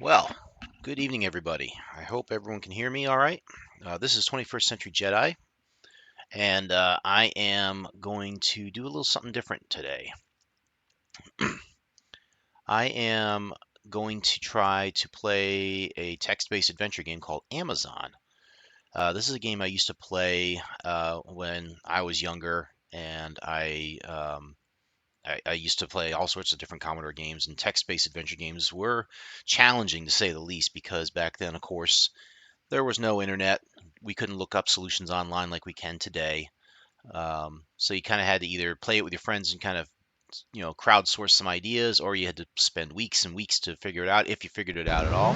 Well, good evening, everybody. I hope everyone can hear me all right. This is 21st Century Jedi, and I am going to do a little something different today. I am going to try to play a text-based adventure game called Amazon. This is a game I used to play when I was younger, and I used to play all sorts of different Commodore games, and text-based adventure games were challenging to say the least because back then, of course, there was no internet. We couldn't look up solutions online like we can today. So you kind of had to either play it with your friends and kind of, crowdsource some ideas, or you had to spend weeks and weeks to figure it out, if you figured it out at all.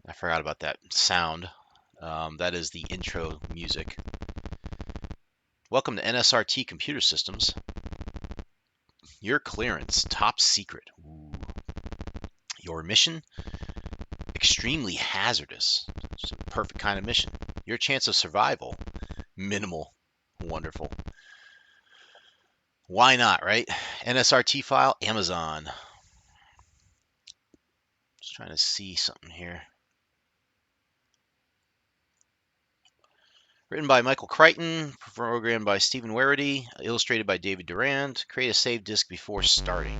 I forgot about that sound. That is the intro music. Welcome to NSRT Computer Systems. Your clearance, top secret. Ooh. Your mission, extremely hazardous. It's a perfect kind of mission. Your chance of survival, minimal. Wonderful. Why not, right? NSRT file, Amazon. Just trying to see something here. Written by Michael Crichton, programmed by Stephen Werity, illustrated by David Durand. Create a save disk before starting.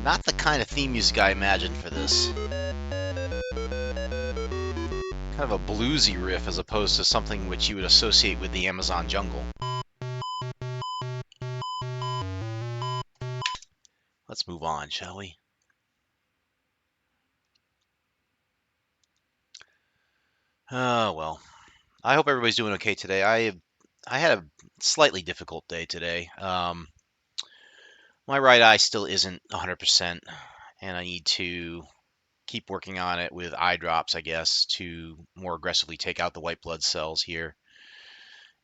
Not the kind of theme music I imagined for this. Kind of a bluesy riff as opposed to something which you would associate with the Amazon jungle. Let's move on, shall we? Oh, well. I hope everybody's doing okay today. I had a slightly difficult day today. My right eye still isn't 100%, and I need to keep working on it with eye drops, I guess, to more aggressively take out the white blood cells here.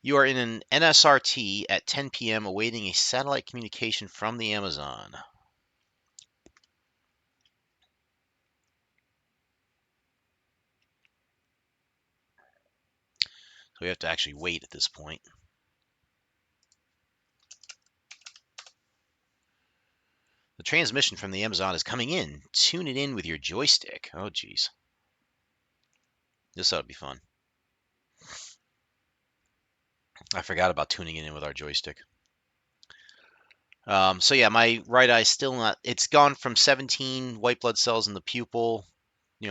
You are in an NSRT at 10 p.m. awaiting a satellite communication from the Amazon. So we have to actually wait at this point. The transmission from the Amazon is coming in. Tune it in with your joystick. Oh, geez. This ought to be fun. I forgot about tuning it in with our joystick. So yeah, my right eye still not. It's gone from 17 white blood cells in the pupil,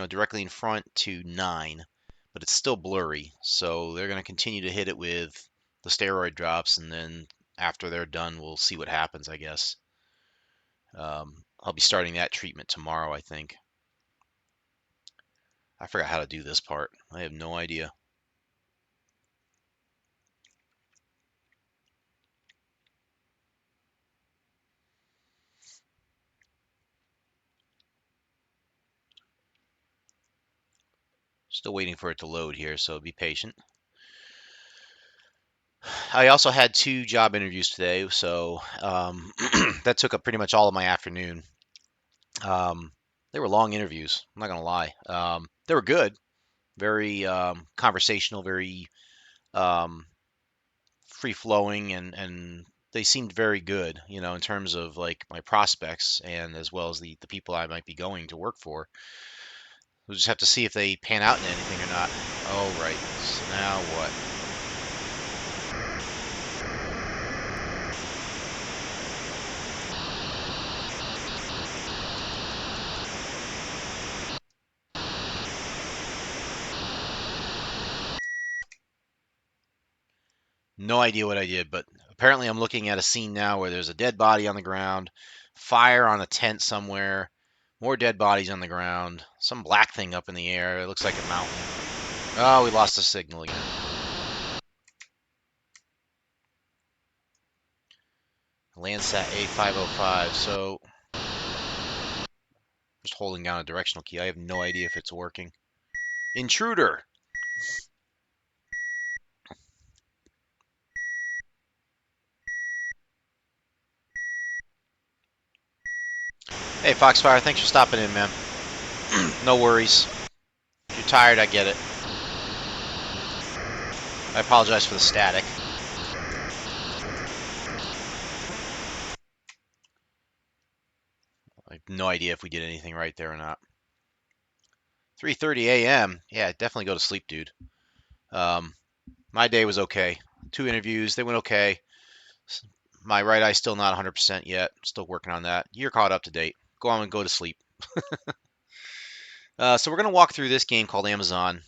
directly in front, to 9, but it's still blurry. So they're going to continue to hit it with the steroid drops, and then after they're done, we'll see what happens, I guess. I'll be starting that treatment tomorrow, I think. I forgot how to do this part. I have no idea. Still waiting for it to load here, so be patient. I also had 2 job interviews today, so that took up pretty much all of my afternoon. They were long interviews. I'm not gonna lie. They were good, very conversational, very free flowing, and they seemed very good, in terms of like my prospects and as well as the people I might be going to work for. We'll just have to see if they pan out in anything or not. Oh, right. So now what? No idea what I did, but apparently I'm looking at a scene now where there's a dead body on the ground, fire on a tent somewhere, more dead bodies on the ground, some black thing up in the air. It looks like a mountain. Oh, we lost the signal again. Landsat A505. So just holding down a directional key. I have no idea if it's working. Intruder. Hey, Foxfire, thanks for stopping in, man. No worries. If you're tired, I get it. I apologize for the static. I have no idea if we did anything right there or not. 3:30 a.m. Yeah, definitely go to sleep, dude. Um, my day was okay. 2 interviews, they went okay. My right eye's still not 100% yet. Still working on that. You're caught up to date. Go on and go to sleep. So we're gonna walk through this game called Amazon,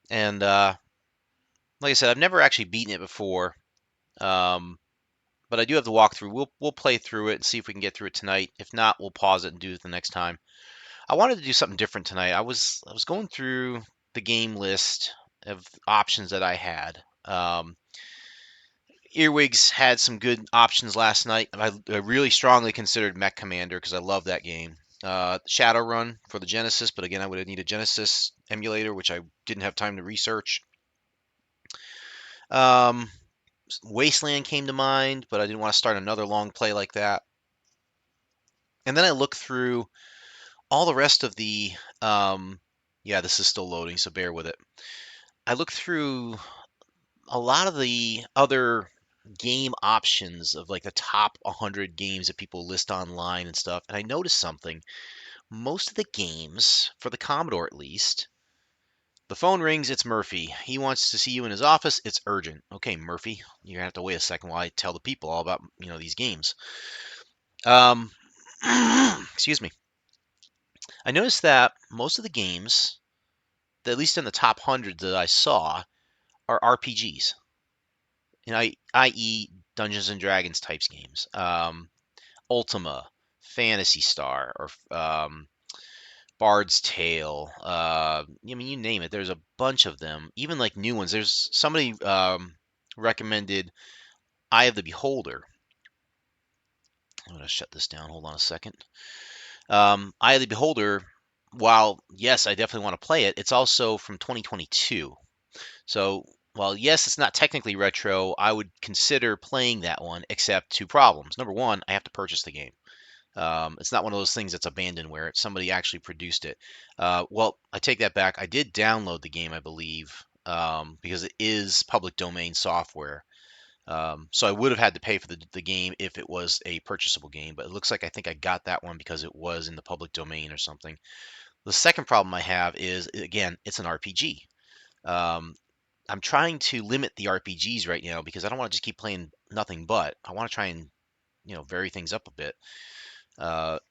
and like I said, I've never actually beaten it before. Um, but I do have the walkthrough. We'll play through it and see if we can get through it tonight. If not, we'll pause it and do it the next time. I wanted to do something different tonight. I was going through the game list of options that I had. Earwigs had some good options last night. I really strongly considered Mech Commander because I love that game. Shadowrun for the Genesis, but again, I would have needed a Genesis emulator, which I didn't have time to research. Um, Wasteland came to mind, but I didn't want to start another long play like that. And then I looked through all the rest of the. Yeah, this is still loading, so bear with it. I looked through a lot of the other game options of like the top 100 games that people list online and stuff, and I noticed something. Most of the games, for the Commodore at least, the phone rings, it's Murphy. He wants to see you in his office, it's urgent. Okay, Murphy, you're gonna have to wait a second while I tell the people all about these games. Um, excuse me. I noticed that most of the games, at least in the top 100 that I saw, are RPGs. I.e., Dungeons and Dragons types games. Ultima, Fantasy Star, or Bard's Tale. I mean, you name it. There's a bunch of them. Even like new ones. There's somebody recommended Eye of the Beholder. I'm gonna shut this down. Hold on a second. Eye of the Beholder. While yes, I definitely want to play it. It's also from 2022. So while yes, it's not technically retro, I would consider playing that one. Except two problems. Number one, I have to purchase the game. It's not one of those things that's abandoned where somebody actually produced it. Well, I take that back. I did download the game, I believe, because it is public domain software. So I would have had to pay for the game if it was a purchasable game, but it looks like I think I got that one because it was in the public domain or something. The second problem I have is, again, it's an RPG. Um, I'm trying to limit the RPGs right now because I don't want to just keep playing nothing but. I want to try and vary things up a bit.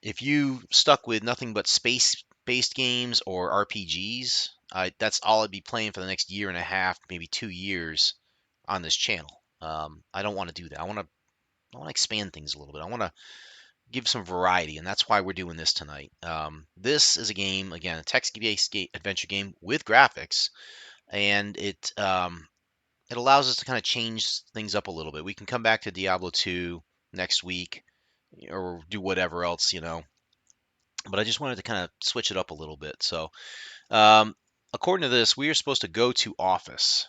If you stuck with nothing but space-based games or RPGs, that's all I'd be playing for the next year and a half, maybe 2 years on this channel. I don't want to do that. I want to expand things a little bit. I want to give some variety, and that's why we're doing this tonight. This is a game, again, a text-based adventure game with graphics, and it allows us to kind of change things up a little bit. We can come back to Diablo 2 next week or do whatever else. But I just wanted to kind of switch it up a little bit. So, um, according to this, we are supposed to go to office.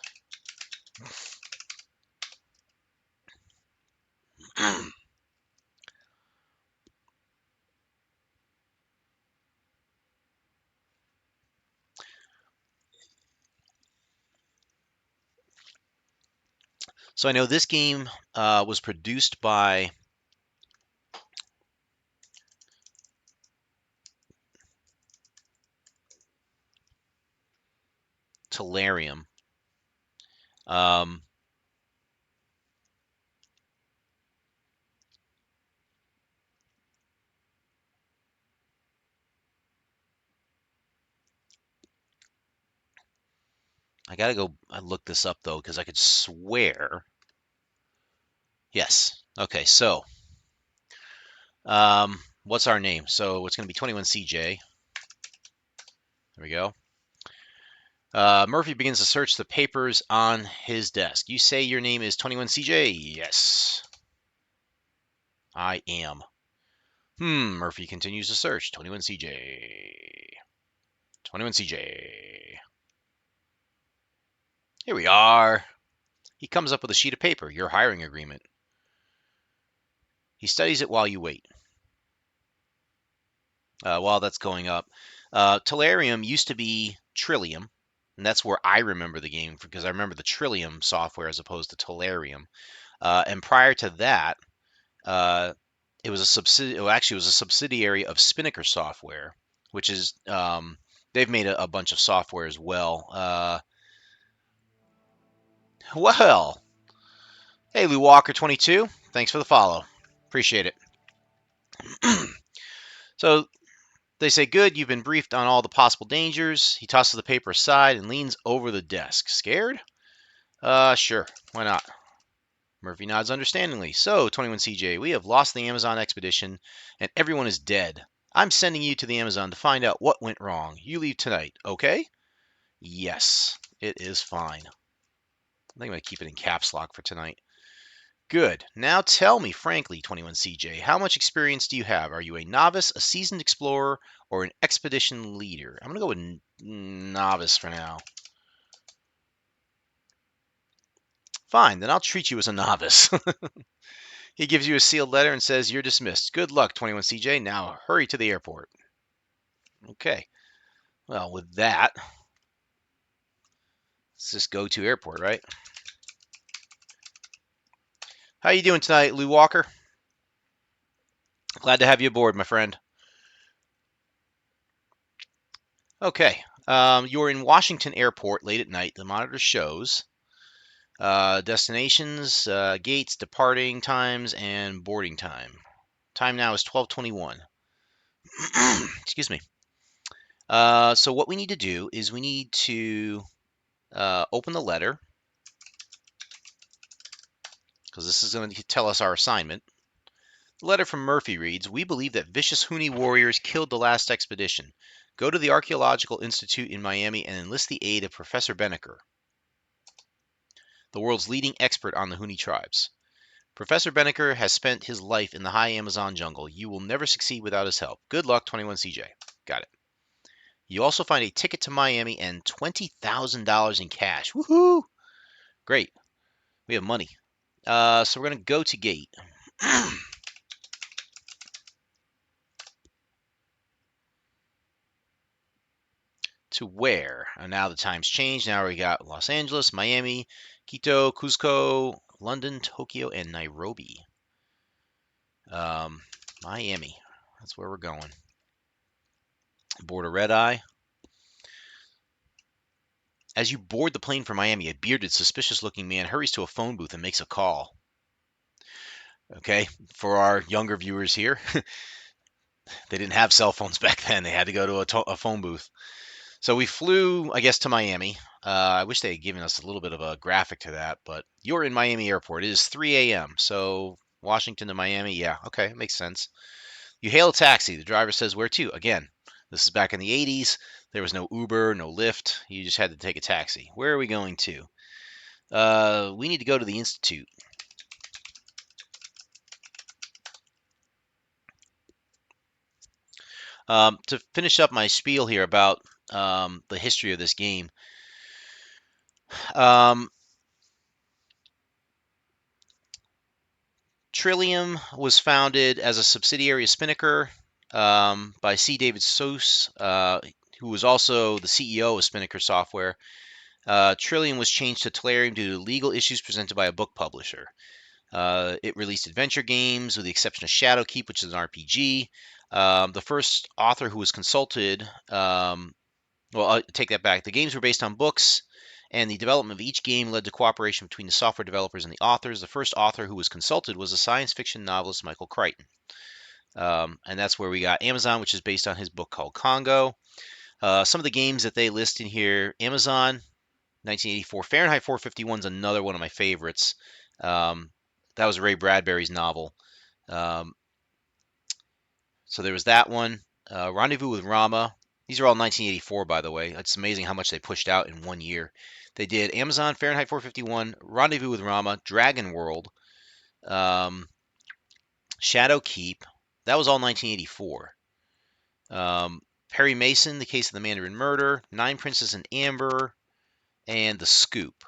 So I know this game was produced by Telarium. Um, I gotta go look this up though, because I could swear. Yes. Okay. So, what's our name? So it's gonna be 21CJ. There we go. Murphy begins to search the papers on his desk. You say your name is 21CJ? Yes, I am. Murphy continues to search. 21CJ. 21CJ. Here we are. He comes up with a sheet of paper. Your hiring agreement. He studies it while you wait. While that's going up, Telarium used to be Trillium, and that's where I remember the game because I remember the Trillium software as opposed to Telarium. And prior to that, uh, it was a subsidiary. Well, actually, it was a subsidiary of Spinnaker Software, which is they've made a bunch of software as well. Well, hey, Lou Walker 22, thanks for the follow. Appreciate it. So they say, good, you've been briefed on all the possible dangers. He tosses the paper aside and leans over the desk. Scared? Sure. Why not? Murphy nods understandingly. So, 21CJ, we have lost the Amazon expedition and everyone is dead. I'm sending you to the Amazon to find out what went wrong. You leave tonight, okay? Yes, it is fine. I think I'm going to keep it in caps lock for tonight. Good. Now tell me frankly, 21CJ, how much experience do you have? Are you a novice, a seasoned explorer, or an expedition leader? I'm going to go with novice for now. Fine, then I'll treat you as a novice. He gives you a sealed letter and says you're dismissed. Good luck, 21CJ. Now hurry to the airport. Okay. Well, with that, let's just go to airport, right? How you doing tonight, Lou Walker? Glad to have you aboard, my friend. Okay. You're in Washington Airport late at night. The monitor shows destinations, gates, departing times, and boarding time. Time now is 12:21. Excuse me. So what we need to do is we need to open the letter because this is going to tell us our assignment. The letter from Murphy reads, we believe that vicious Huni warriors killed the last expedition. Go to the Archaeological Institute in Miami and enlist the aid of Professor Benneker, the world's leading expert on the Huni tribes. Professor Benneker has spent his life in the high Amazon jungle. You will never succeed without his help. Good luck, 21CJ. Got it. You also find a ticket to Miami and $20,000 in cash. Woohoo! Great. We have money. So we're going to go to gate. To where? And now the time's changed. Now we got Los Angeles, Miami, Quito, Cuzco, London, Tokyo, and Nairobi. Miami. That's where we're going. Board a red eye. As you board the plane for Miami, a bearded, suspicious-looking man hurries to a phone booth and makes a call. Okay, for our younger viewers here, they didn't have cell phones back then. They had to go to a phone booth. So we flew, I guess, to Miami. I wish they had given us a little bit of a graphic to that, but you're in Miami Airport. It is 3 a.m., so Washington to Miami, yeah, okay, it makes sense. You hail a taxi. The driver says, where to? Again, this is back in the 80s. There was no Uber, no Lyft. You just had to take a taxi. Where are we going to? We need to go to the Institute. To finish up my spiel here about the history of this game, Trillium was founded as a subsidiary of Spinnaker by C. David Seuss, who was also the CEO of Spinnaker Software. Trillium was changed to Telarium due to legal issues presented by a book publisher. It released adventure games with the exception of Shadowkeep, which is an RPG. The first author who was consulted, well, I'll take that back. The games were based on books, and the development of each game led to cooperation between the software developers and the authors. The first author who was consulted was the science fiction novelist Michael Crichton. And that's where we got Amazon, which is based on his book called Congo. Some of the games that they list in here, Amazon, 1984. Fahrenheit 451 is another one of my favorites. That was Ray Bradbury's novel. So there was that one. Rendezvous with Rama. These are all 1984, by the way. It's amazing how much they pushed out in 1 year. They did Amazon, Fahrenheit 451, Rendezvous with Rama, Dragon World, Shadowkeep. That was all 1984. Perry Mason, The Case of the Mandarin Murder, Nine Princes in Amber, and The Scoop.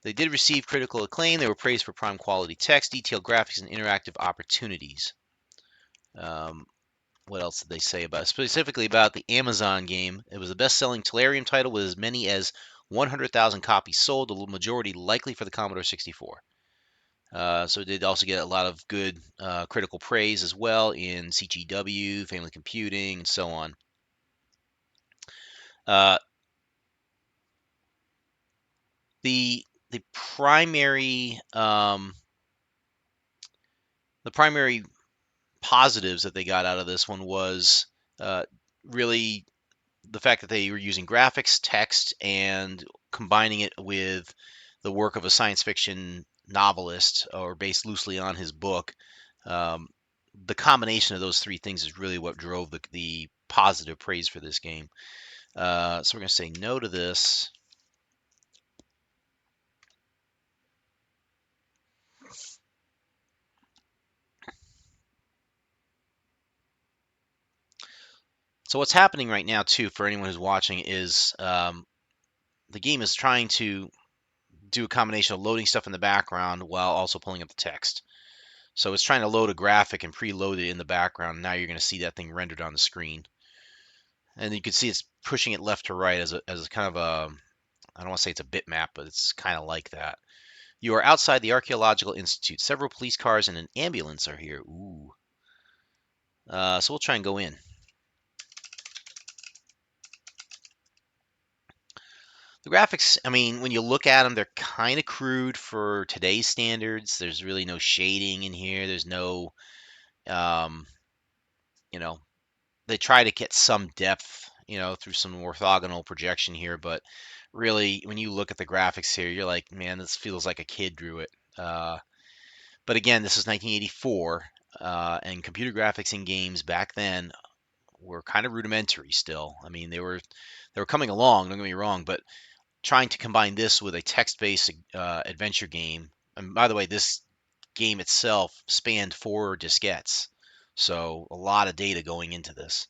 They did receive critical acclaim. They were praised for prime quality text, detailed graphics, and interactive opportunities. What else did they say about it? Specifically about the Amazon game? It was the best-selling Telarium title with as many as 100,000 copies sold, the majority likely for the Commodore 64. So it did also get a lot of good critical praise as well in CGW, Family Computing, and so on. Uh, the the primary the primary positives that they got out of this one was uh, really the fact that they were using graphics, text, and combining it with the work of a science fiction novelist or based loosely on his book. Um, the combination of those three things is really what drove the positive praise for this game. So we're going to say no to this. So what's happening right now, too, for anyone who's watching, is the game is trying to do a combination of loading stuff in the background while also pulling up the text. So it's trying to load a graphic and preload it in the background. Now you're going to see that thing rendered on the screen. And you can see it's pushing it left to right as a kind of a, I don't want to say it's a bitmap, but it's kind of like that. You are outside the Archaeological Institute. Several police cars and an ambulance are here. Ooh. So we'll try and go in. The graphics, I mean, when you look at them, they're kind of crude for today's standards. There's really no shading in here. There's no, um, you know, they try to get some depth, through some orthogonal projection here, but really, when you look at the graphics here, you're like, man, this feels like a kid drew it. But again, this is 1984, and computer graphics in games back then were kind of rudimentary still. I mean, they were coming along, don't get me wrong, but trying to combine this with a text-based adventure game. And by the way, this game itself spanned 4 diskettes, so a lot of data going into this.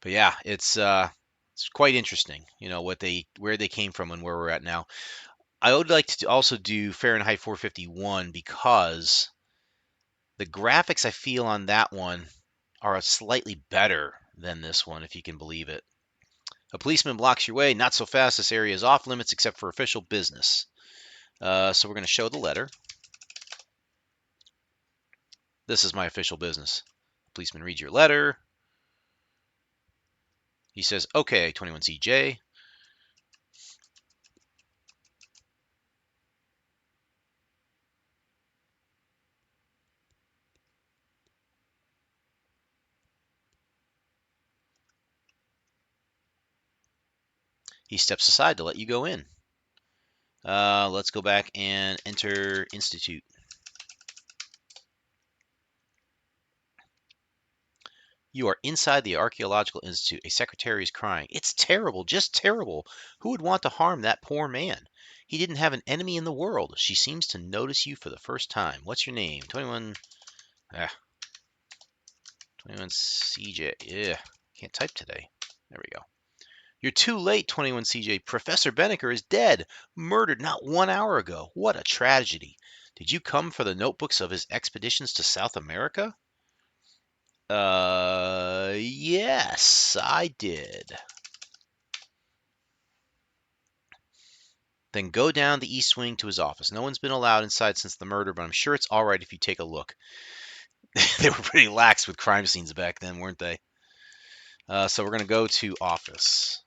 But yeah, it's quite interesting, where they came from and where we're at now. I would like to also do Fahrenheit 451 because the graphics I feel on that one are slightly better than this one, if you can believe it. A policeman blocks your way. Not so fast. This area is off limits except for official business. So we're going to show the letter. This is my official business. The policeman reads your letter. He says, okay, 21CJ. He steps aside to let you go in. Let's go back and enter Institute. You are inside the Archaeological Institute. A secretary is crying. It's terrible, just terrible. Who would want to harm that poor man? He didn't have an enemy in the world. She seems to notice you for the first time. What's your name? 21 CJ. Yeah, can't type today. There we go. You're too late, 21 CJ. Professor Benneker is dead, murdered not 1 hour ago. What a tragedy. Did you come for the notebooks of his expeditions to South America? Yes, I did. Then go down the east wing to his office. No one's been allowed inside since the murder, but I'm sure it's all right if you take a look. They were pretty lax with crime scenes back then, weren't they? So we're going to go to office.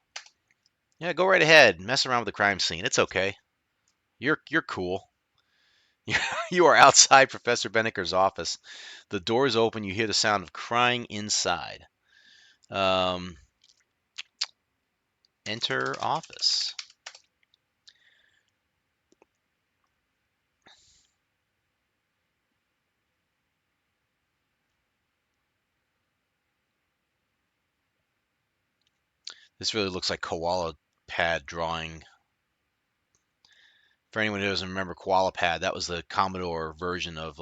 Yeah, go right ahead. Mess around with the crime scene. It's okay. You're cool. You are outside Professor Benneker's office. The door's open. You hear the sound of crying inside. Enter office. This really looks like koala pad drawing. For anyone who doesn't remember koala pad, that was the Commodore version of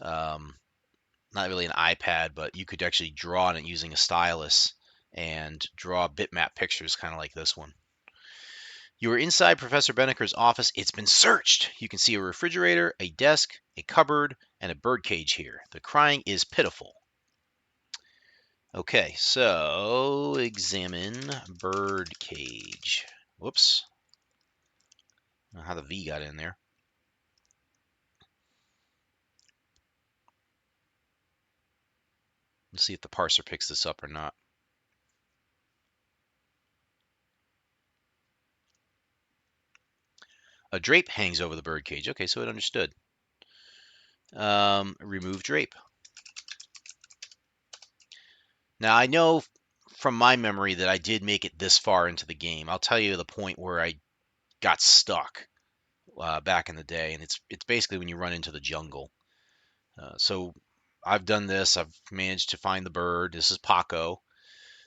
not really an iPad, but you could actually draw on it using a stylus and draw bitmap pictures kind of like this one. You are inside Professor Benneker's office. It's been searched. You can see a refrigerator, a desk, a cupboard, and a birdcage here. The crying is pitiful. Okay, so examine birdcage. Whoops. I don't know how the V got in there. Let's see if the parser picks this up or not. A drape hangs over the birdcage. Okay, so it understood. Remove drape. Now, I know from my memory that I did make it this far into the game. I'll tell you the point where I got stuck back in the day, and it's basically when you run into the jungle. So I've done this. I've managed to find the bird. This is Paco.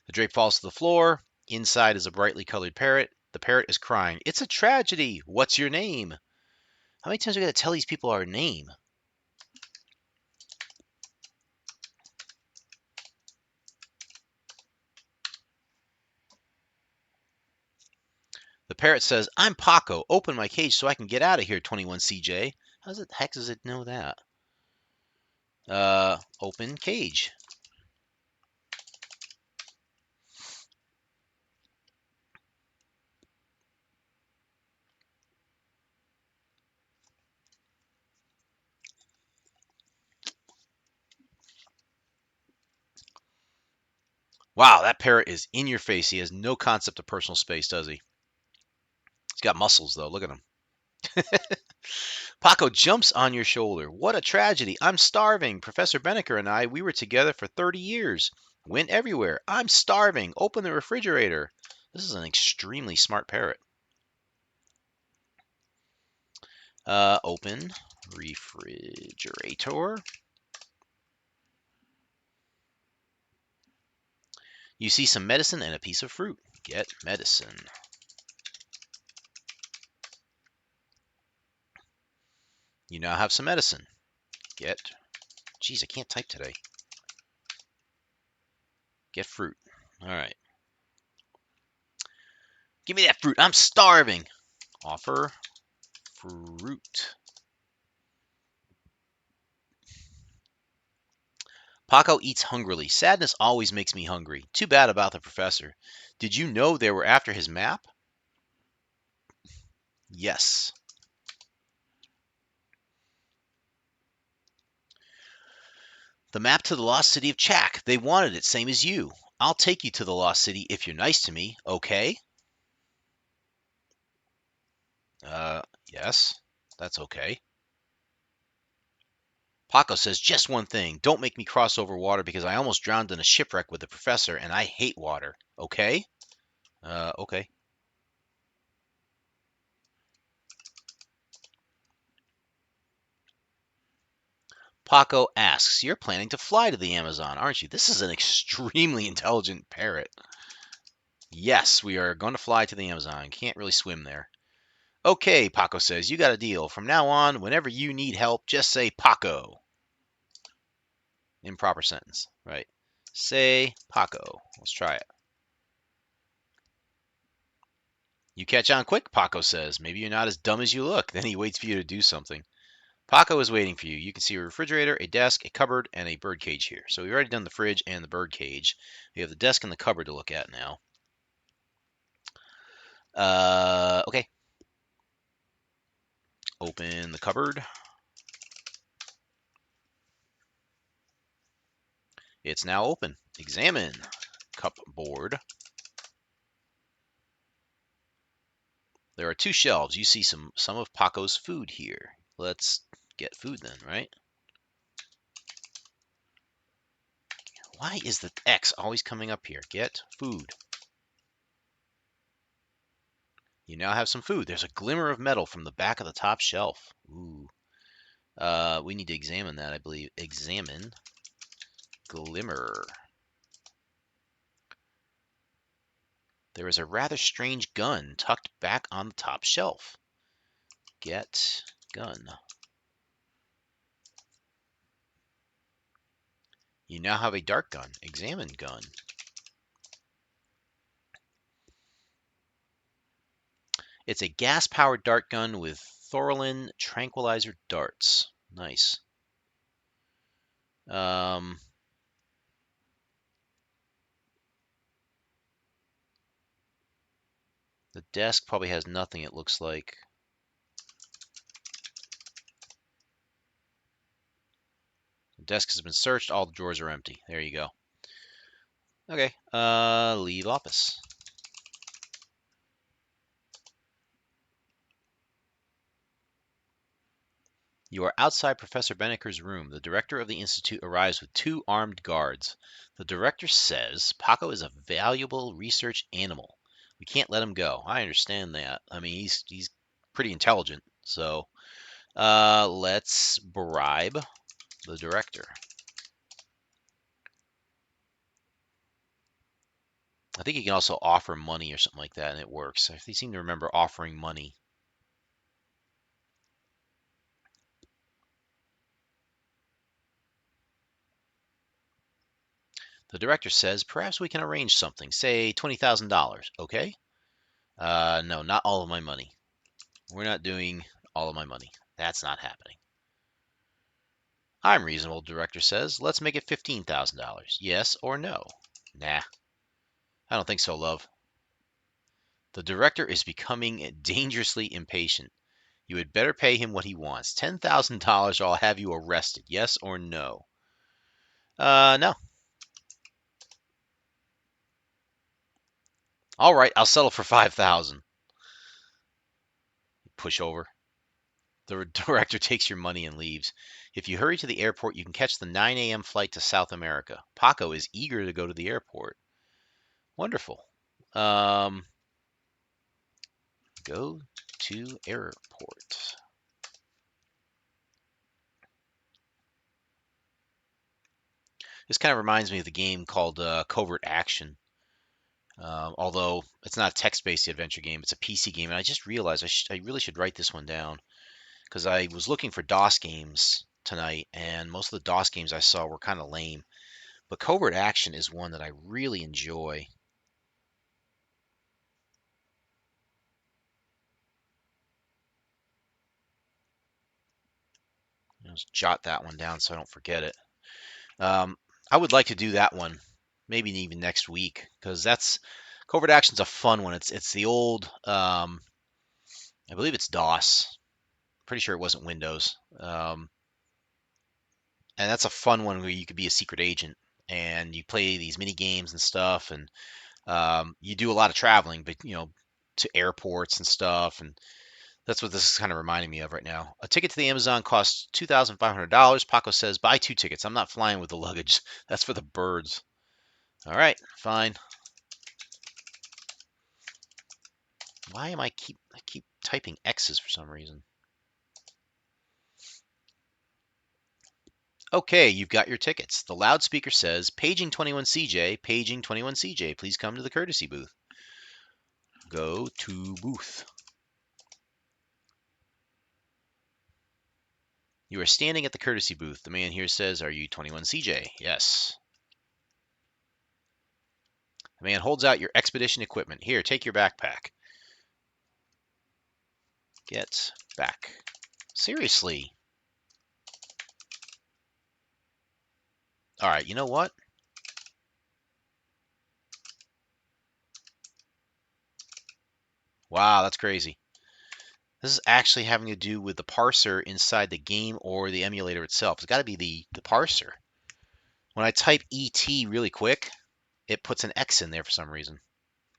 The drape falls to the floor. Inside is a brightly colored parrot. The parrot is crying. It's a tragedy. What's your name? How many times do we got to tell these people our name? The parrot says, I'm Paco. Open my cage so I can get out of here, 21CJ. How the heck does it know that? Open cage. Wow, that parrot is in your face. He has no concept of personal space, does he? He's got muscles, though. Look at him. Paco jumps on your shoulder. What a tragedy. I'm starving. Professor Benneker and I, we were together for 30 years. Went everywhere. I'm starving. Open the refrigerator. This is an extremely smart parrot. Open refrigerator. You see some medicine and a piece of fruit. Get medicine. You now have some medicine. Get. Geez, I can't type today. Get fruit. All right. Give me that fruit. I'm starving. Offer fruit. Paco eats hungrily. Sadness always makes me hungry. Too bad about the professor. Did you know they were after his map? Yes. The map to the lost city of Chak. They wanted it, same as you. I'll take you to the lost city if you're nice to me, okay? Yes. That's okay. Paco says, just one thing. Don't make me cross over water because I almost drowned in a shipwreck with the professor and I hate water, okay? Okay. Paco asks, you're planning to fly to the Amazon, aren't you? This is an extremely intelligent parrot. Yes, we are going to fly to the Amazon. Can't really swim there. Okay, Paco says, you got a deal. From now on, whenever you need help, just say Paco. Improper sentence, right? Say Paco. Let's try it. You catch on quick, Paco says. Maybe you're not as dumb as you look. Then he waits for you to do something. Paco is waiting for you. You can see a refrigerator, a desk, a cupboard, and a bird cage here. So we've already done the fridge and the bird cage. We have the desk and the cupboard to look at now. Okay. Open the cupboard. It's now open. Examine. Cupboard. There are two shelves. You see some of Paco's food here. Let's get food then, right? Why is the X always coming up here? Get food. You now have some food. There's a glimmer of metal from the back of the top shelf. Ooh. We need to examine that, I believe. Examine. Glimmer. There is a rather strange gun tucked back on the top shelf. Get gun. You now have a dark gun. Examine gun. It's a gas-powered dart gun with Thorolin tranquilizer darts. Nice. Um, the desk probably has nothing, it looks like. The desk has been searched. All the drawers are empty. There you go. Okay. Leave office. You are outside Professor Benneker's room. The director of the institute arrives with 2 armed guards. The director says Paco is a valuable research animal. We can't let him go. I understand that. I mean, he's pretty intelligent. So let's bribe the director. I think you can also offer money or something like that, and it works. I seem to remember offering money. The director says, perhaps we can arrange something, say $20,000, okay? No, not all of my money. We're not doing all of my money. That's not happening. I'm reasonable, the director says. Let's make it $15,000. Yes or no? Nah, I don't think so, love. The director is becoming dangerously impatient. You had better pay him what he wants. $10,000 or I'll have you arrested. Yes or no? No. All right, I'll settle for 5,000. Push over. The director takes your money and leaves. If you hurry to the airport, you can catch the 9 a.m. flight to South America. Paco is eager to go to the airport. Wonderful. Go to airport. This kind of reminds me of the game called Covert Action. Although it's not a text-based adventure game, it's a PC game. And I just realized I really should write this one down because I was looking for DOS games tonight, and most of the DOS games I saw were kind of lame. But Covert Action is one that I really enjoy. Just jot that one down so I don't forget it. I would like to do that one, maybe even next week, because that's Covert Action's a fun one. It's the old, I believe it's DOS. Pretty sure it wasn't Windows. And that's a fun one where you could be a secret agent and you play these mini games and stuff, and you do a lot of traveling, but to airports and stuff, and that's what this is kind of reminding me of right now. A ticket to the Amazon costs $2,500. Paco says, buy 2 tickets. I'm not flying with the luggage. That's for the birds. All right, fine. Why am I keep typing X's for some reason? Okay, you've got your tickets. The loudspeaker says, paging 21CJ, paging 21CJ. Please come to the courtesy booth. Go to booth. You are standing at the courtesy booth. The man here says, are you 21CJ? Yes. The man holds out your expedition equipment. Here, take your backpack. Get back. Seriously. All right, you know what? Wow, that's crazy. This is actually having to do with the parser inside the game or the emulator itself. It's got to be the parser. When I type ET really quick, it puts an X in there for some reason.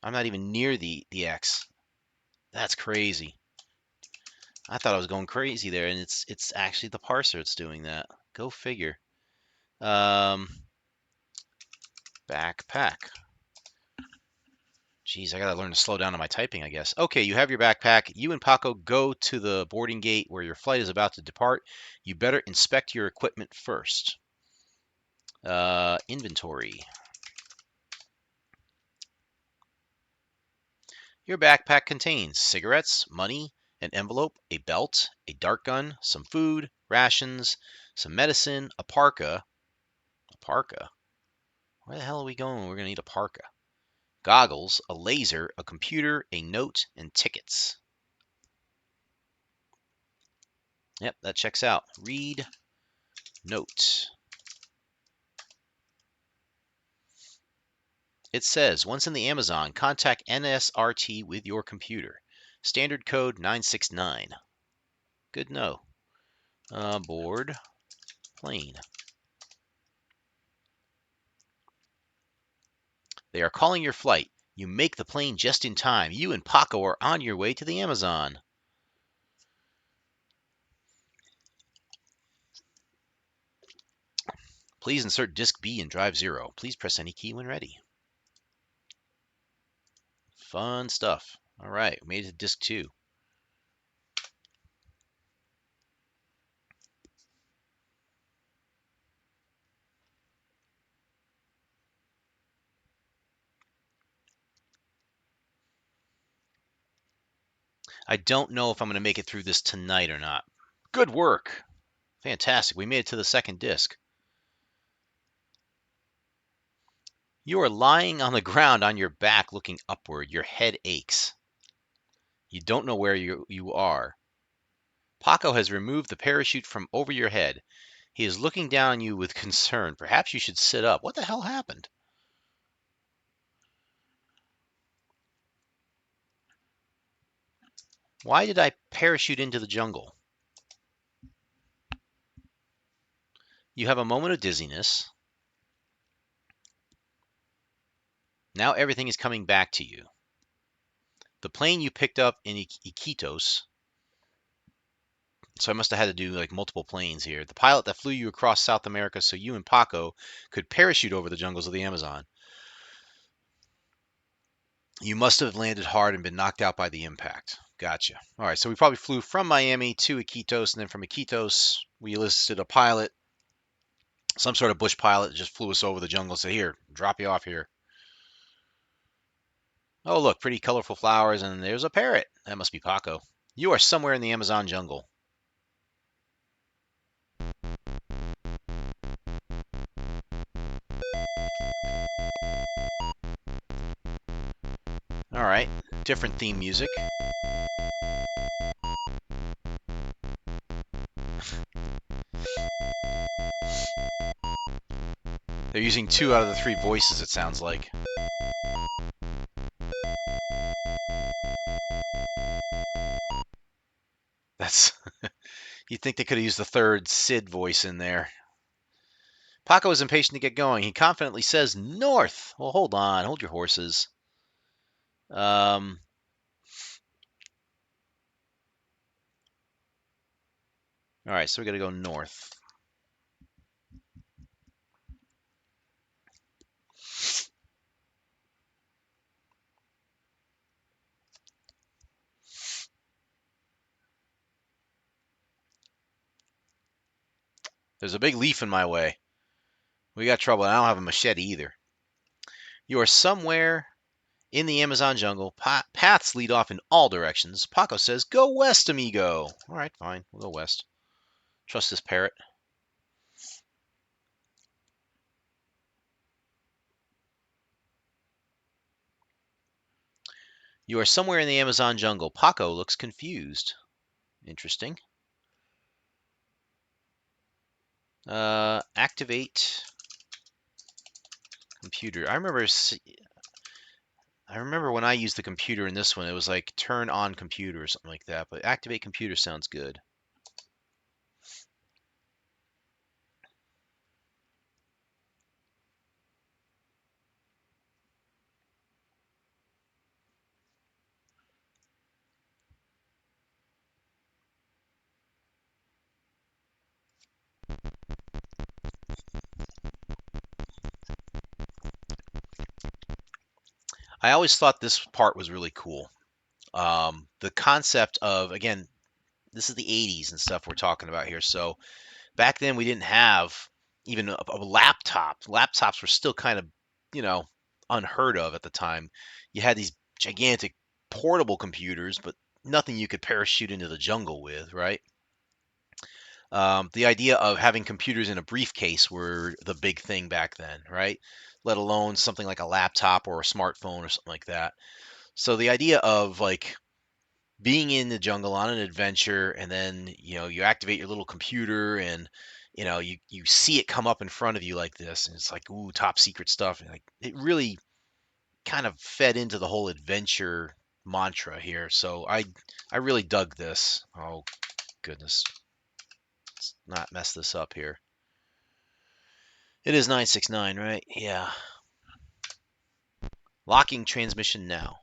I'm not even near the X. That's crazy. I thought I was going crazy there, and it's actually the parser that's doing that. Go figure. Backpack. Geez, I gotta learn to slow down on my typing, I guess. Okay, you have your backpack. You and Paco go to the boarding gate where your flight is about to depart. You better inspect your equipment first. Inventory. Your backpack contains cigarettes, money, an envelope, a belt, a dart gun, some food, rations, some medicine, a parka. A parka? Where the hell are we going? We're gonna need a parka. Goggles, a laser, a computer, a note, and tickets. Yep, that checks out. Read note. It says, once in the Amazon, contact NSRT with your computer. Standard code 969. Good know. Board plane. They are calling your flight. You make the plane just in time. You and Paco are on your way to the Amazon. Please insert disk B in drive 0. Please press any key when ready. Fun stuff. All right, we made it to disk 2. I don't know if I'm going to make it through this tonight or not. Good work. Fantastic. We made it to the second disk. You are lying on the ground on your back looking upward. Your head aches. You don't know where you are. Paco has removed the parachute from over your head. He is looking down on you with concern. Perhaps you should sit up. What the hell happened? Why did I parachute into the jungle? You have a moment of dizziness. Now everything is coming back to you. The plane you picked up in Iquitos. So I must have had to do like multiple planes here. The pilot that flew you across South America so you and Paco could parachute over the jungles of the Amazon. You must have landed hard and been knocked out by the impact. Gotcha. All right, so we probably flew from Miami to Iquitos, and then from Iquitos, we enlisted a pilot, some sort of bush pilot, that just flew us over the jungle and said, here, drop you off here. Oh, look, pretty colorful flowers, and there's a parrot. That must be Paco. You are somewhere in the Amazon jungle. All right, different theme music. They're using 2 out of the 3 voices, it sounds like. That's you'd think they could have used the 3rd Sid voice in there. Paco is impatient to get going. He confidently says, north. Well, hold on. Hold your horses. All right, so we got to go north. There's a big leaf in my way. We got trouble. I don't have a machete either. You are somewhere in the Amazon jungle. Paths lead off in all directions. Paco says, go west, amigo. All right, fine. We'll go west. Trust this parrot. You are somewhere in the Amazon jungle. Paco looks confused. Interesting. Activate computer. I remember when I used the computer in this one, it was like turn on computer or something like that. But activate computer sounds good. I always thought this part was really cool. The concept of, again, this is the 80s and stuff we're talking about here. So back then we didn't have even a laptop. Laptops were still kind of, you know, unheard of at the time. You had these gigantic portable computers, but nothing you could parachute into the jungle with, right? The idea of having computers in a briefcase were the big thing back then, right? Let alone something like a laptop or a smartphone or something like that. So the idea of like being in the jungle on an adventure, and then you activate your little computer, and you see it come up in front of you like this, and it's like, ooh, top secret stuff, and like it really kind of fed into the whole adventure mantra here. So I really dug this. Oh goodness, let's not mess this up here. It is 969, right? Yeah. Locking transmission now.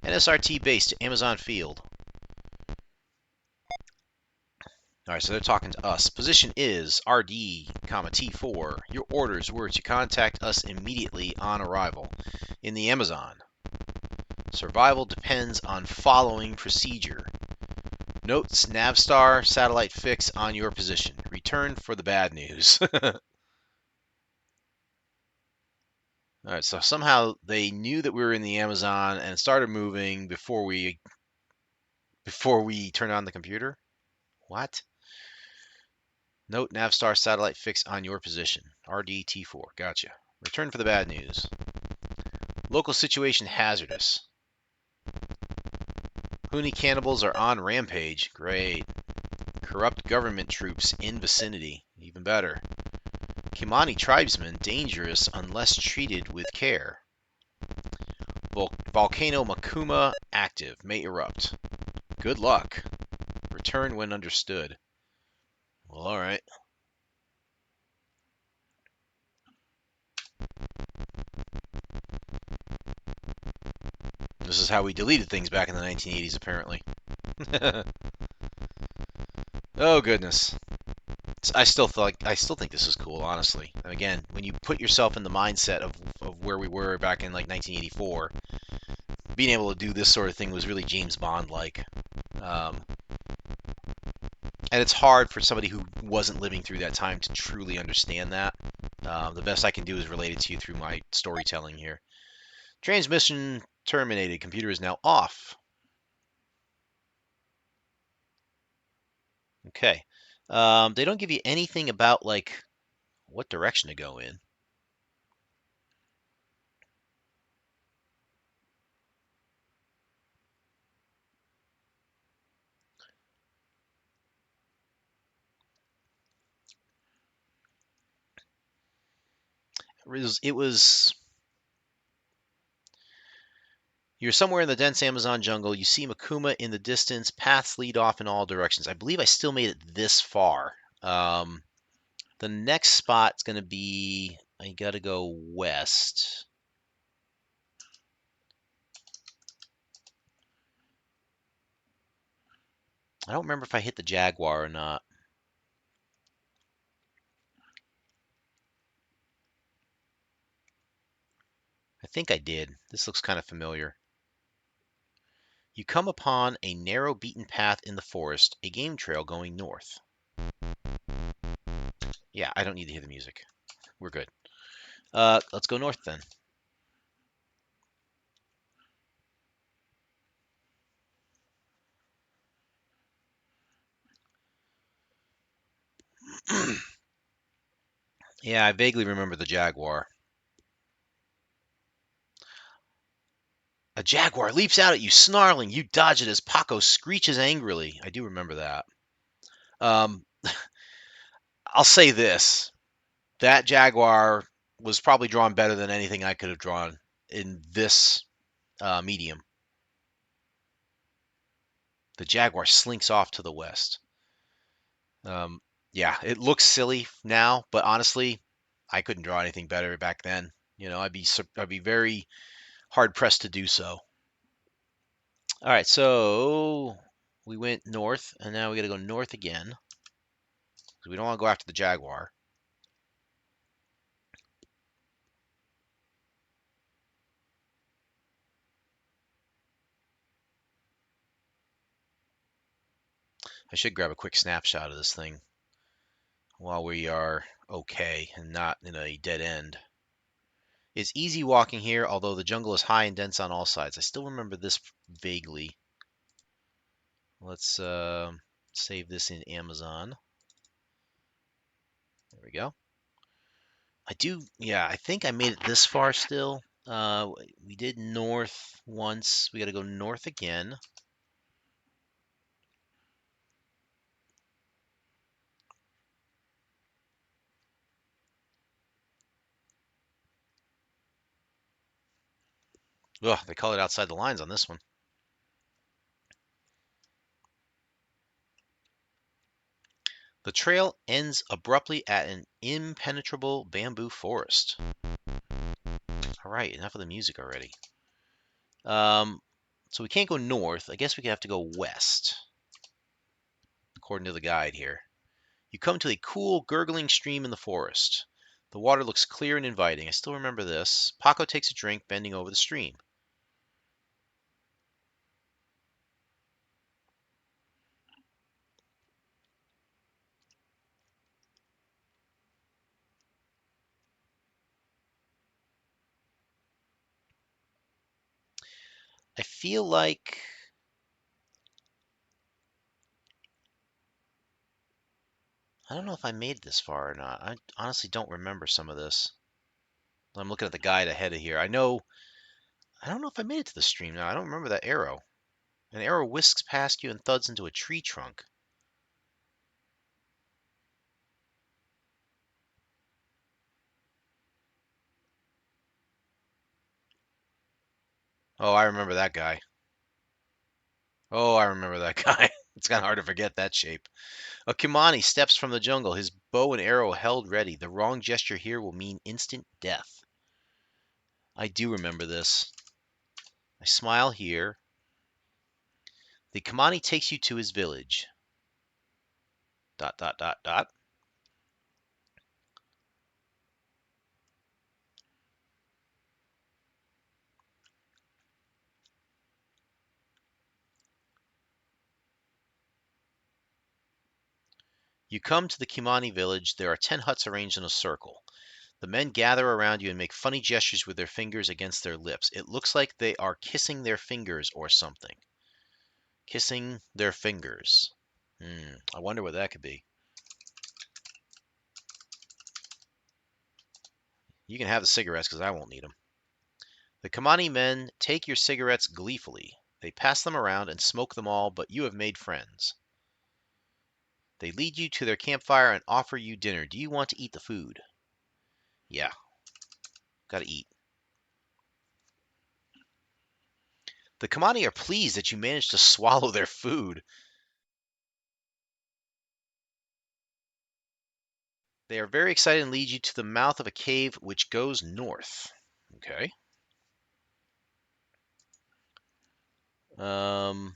NSRT base to Amazon Field. All right, so they're talking to us. Position is RD, T4. Your orders were to contact us immediately on arrival in the Amazon. Survival depends on following procedure. Notes Navstar satellite fix on your position. Return for the bad news. All right, so somehow they knew that we were in the Amazon and started moving before we turned on the computer. What? Note Navstar satellite fix on your position. RDT4. Gotcha. Return for the bad news. Local situation hazardous. Huni cannibals are on rampage. Great. Corrupt government troops in vicinity. Even better. Kimani tribesmen dangerous unless treated with care. Volcano Makuma active. May erupt. Good luck. Return when understood. Well, alright. This is how we deleted things back in the 1980s, apparently. Oh, goodness. I still think this is cool, honestly. Again, when you put yourself in the mindset of where we were back in like 1984, being able to do this sort of thing was really James Bond-like. And it's hard for somebody who wasn't living through that time to truly understand that. The best I can do is relate it to you through my storytelling here. Transmission terminated. Computer is now off. Okay. They don't give you anything about like what direction to go in. It was you're somewhere in the dense Amazon jungle. You see Makuma in the distance. Paths lead off in all directions. I believe I still made it this far. The next spot's going to be I got to go west. I don't remember if I hit the Jaguar or not. I think I did. This looks kind of familiar. You come upon a narrow beaten path in the forest, a game trail going north. Yeah, I don't need to hear the music. We're good. Let's go north then. Yeah, I vaguely remember the Jaguar. A jaguar leaps out at you, snarling. You dodge it as Paco screeches angrily. I do remember that. Um, I'll say this. That jaguar was probably drawn better than anything I could have drawn in this medium. The jaguar slinks off to the west. Um, yeah, it looks silly now, but honestly, I couldn't draw anything better back then. I'd be very hard pressed to do so. All right, so we went north, and now we got to go north again because we don't want to go after the jaguar. I should grab a quick snapshot of this thing while we are okay and not in a dead end. It's easy walking here, although the jungle is high and dense on all sides. I still remember this vaguely. Let's save this in Amazon. There we go. I think I made it this far still. We did north once. We got to go north again. Ugh, they call it outside the lines on this one. The trail ends abruptly at an impenetrable bamboo forest. All right, enough of the music already. So we can't go north. I guess we have to go west, according to the guide here. You come to a cool, gurgling stream in the forest. The water looks clear and inviting. I still remember this. Paco takes a drink, bending over the stream. I feel like I don't know if I made it this far or not. I honestly don't remember some of this. I'm looking at the guide ahead of here. I don't know if I made it to the stream now. I don't remember that arrow. An arrow whisks past you and thuds into a tree trunk. Oh, I remember that guy. Oh, I remember that guy. It's kind of hard to forget that shape. A Kimani steps from the jungle, his bow and arrow held ready. The wrong gesture here will mean instant death. I do remember this. I smile here. The Kimani takes you to his village. Dot, dot, dot, dot. You come to the Kimani village. There are 10 huts arranged in a circle. The men gather around you and make funny gestures with their fingers against their lips. It looks like they are kissing their fingers or something. Kissing their fingers. I wonder what that could be. You can have the cigarettes because I won't need them. The Kamani men take your cigarettes gleefully. They pass them around and smoke them all, but you have made friends. They lead you to their campfire and offer you dinner. Do you want to eat the food? Yeah, gotta eat. The Kamani are pleased that you managed to swallow their food. They are very excited and lead you to the mouth of a cave which goes north. Okay. Um,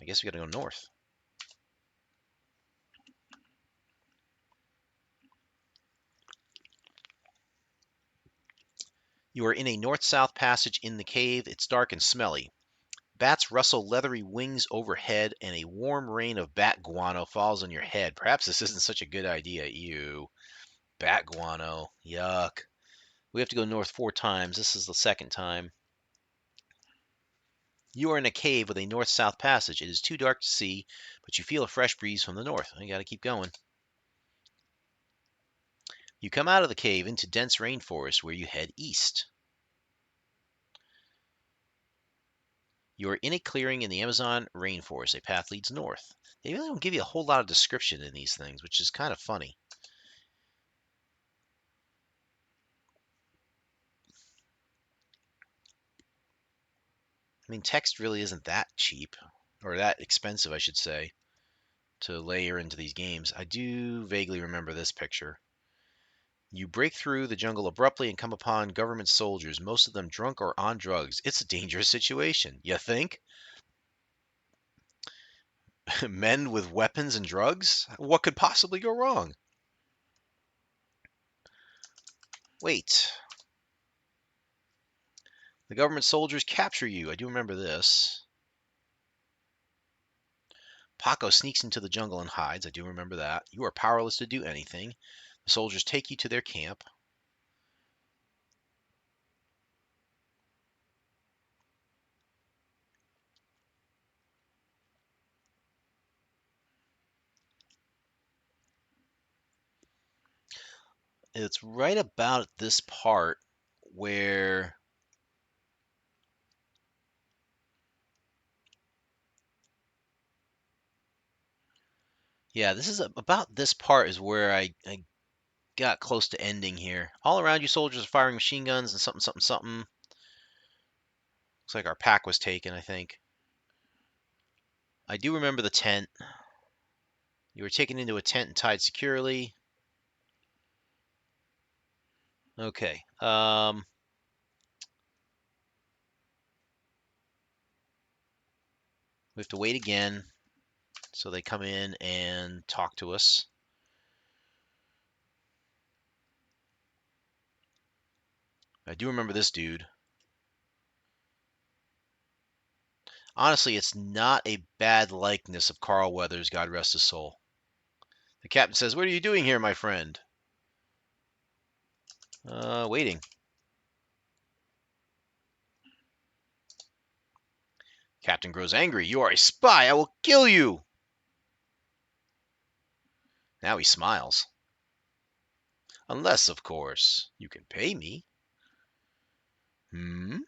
I guess we gotta go north. You are in a north-south passage in the cave. It's dark and smelly. Bats rustle leathery wings overhead, and a warm rain of bat guano falls on your head. Perhaps this isn't such a good idea. Ew. Bat guano. Yuck. We have to go north 4 times. This is the second time. You are in a cave with a north-south passage. It is too dark to see, but you feel a fresh breeze from the north. You gotta keep going. You come out of the cave into dense rainforest where you head east. You are in a clearing in the Amazon rainforest. A path leads north. They really don't give you a whole lot of description in these things, which is kind of funny. I mean, text really isn't that cheap, or that expensive, I should say, to layer into these games. I do vaguely remember this picture. You break through the jungle abruptly and come upon government soldiers, most of them drunk or on drugs. It's a dangerous situation. You think? Men with weapons and drugs? What could possibly go wrong? Wait. The government soldiers capture you. I do remember this. Paco sneaks into the jungle and hides. I do remember that. You are powerless to do anything. The soldiers take you to their camp. It's right about this part where yeah, this is about this part is where I got close to ending here. All around you, soldiers are firing machine guns and something, something, something. Looks like our pack was taken, I think. I do remember the tent. You were taken into a tent and tied securely. Okay. We have to wait again. So they come in and talk to us. I do remember this dude. Honestly, it's not a bad likeness of Carl Weathers, God rest his soul. The captain says, "What are you doing here, my friend?" Waiting. Captain grows angry. "You are a spy. I will kill you." Now he smiles. "Unless, of course, you can pay me." Hmm?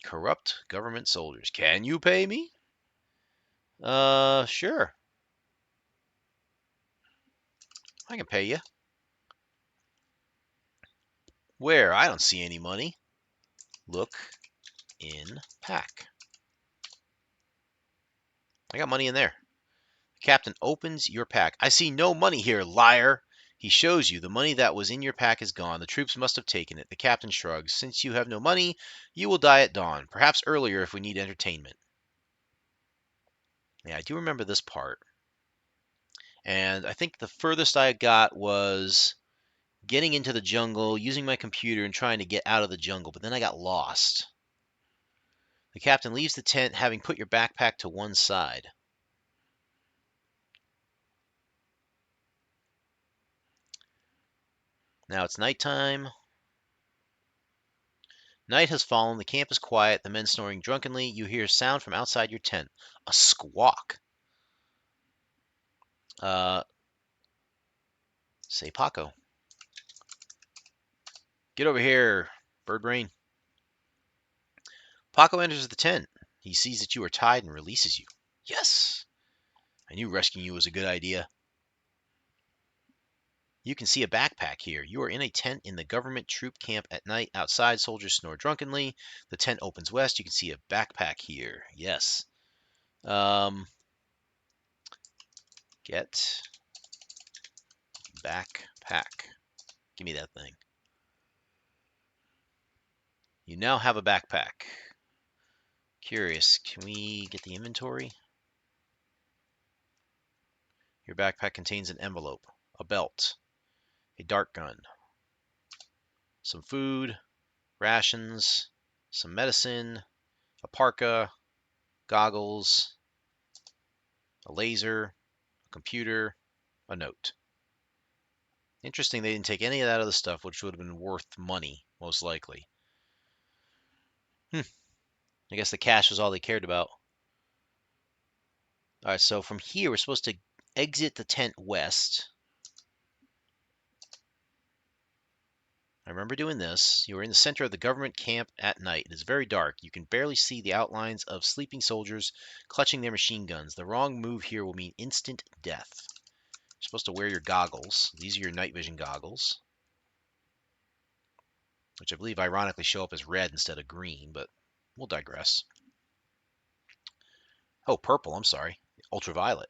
Corrupt government soldiers. Can you pay me? Sure. I can pay you. Where? I don't see any money. Look in pack. I got money in there. The captain opens your pack. "I see no money here, liar." He shows you the money that was in your pack is gone. The troops must have taken it. The captain shrugs. "Since you have no money, you will die at dawn. Perhaps earlier if we need entertainment." Yeah, I do remember this part. And I think the furthest I got was getting into the jungle, using my computer, and trying to get out of the jungle. But then I got lost. The captain leaves the tent, having put your backpack to one side. Now it's nighttime. Night has fallen. The camp is quiet. The men snoring drunkenly. You hear sound from outside your tent. A squawk. Uh, Say Paco. "Get over here, bird brain." Paco enters the tent. He sees that you are tied and releases you. "Yes, I knew rescuing you was a good idea." You can see a backpack here. You are in a tent in the government troop camp at night. Outside, soldiers snore drunkenly. The tent opens west. You can see a backpack here. Yes. Get backpack. Give me that thing. You now have a backpack. Curious, can we get the inventory? Your backpack contains an envelope, a belt, a dart gun, some food, rations, some medicine, a parka, goggles, a laser, a computer, a note. Interesting they didn't take any of that other stuff, which would have been worth money, most likely. I guess the cash was all they cared about. All right, so from here, we're supposed to exit the tent west. I remember doing this. You are in the center of the government camp at night. It is very dark. You can barely see the outlines of sleeping soldiers clutching their machine guns. The wrong move here will mean instant death. You're supposed to wear your goggles. These are your night vision goggles, which I believe ironically show up as red instead of green, but we'll digress. Oh, purple, I'm sorry. Ultraviolet.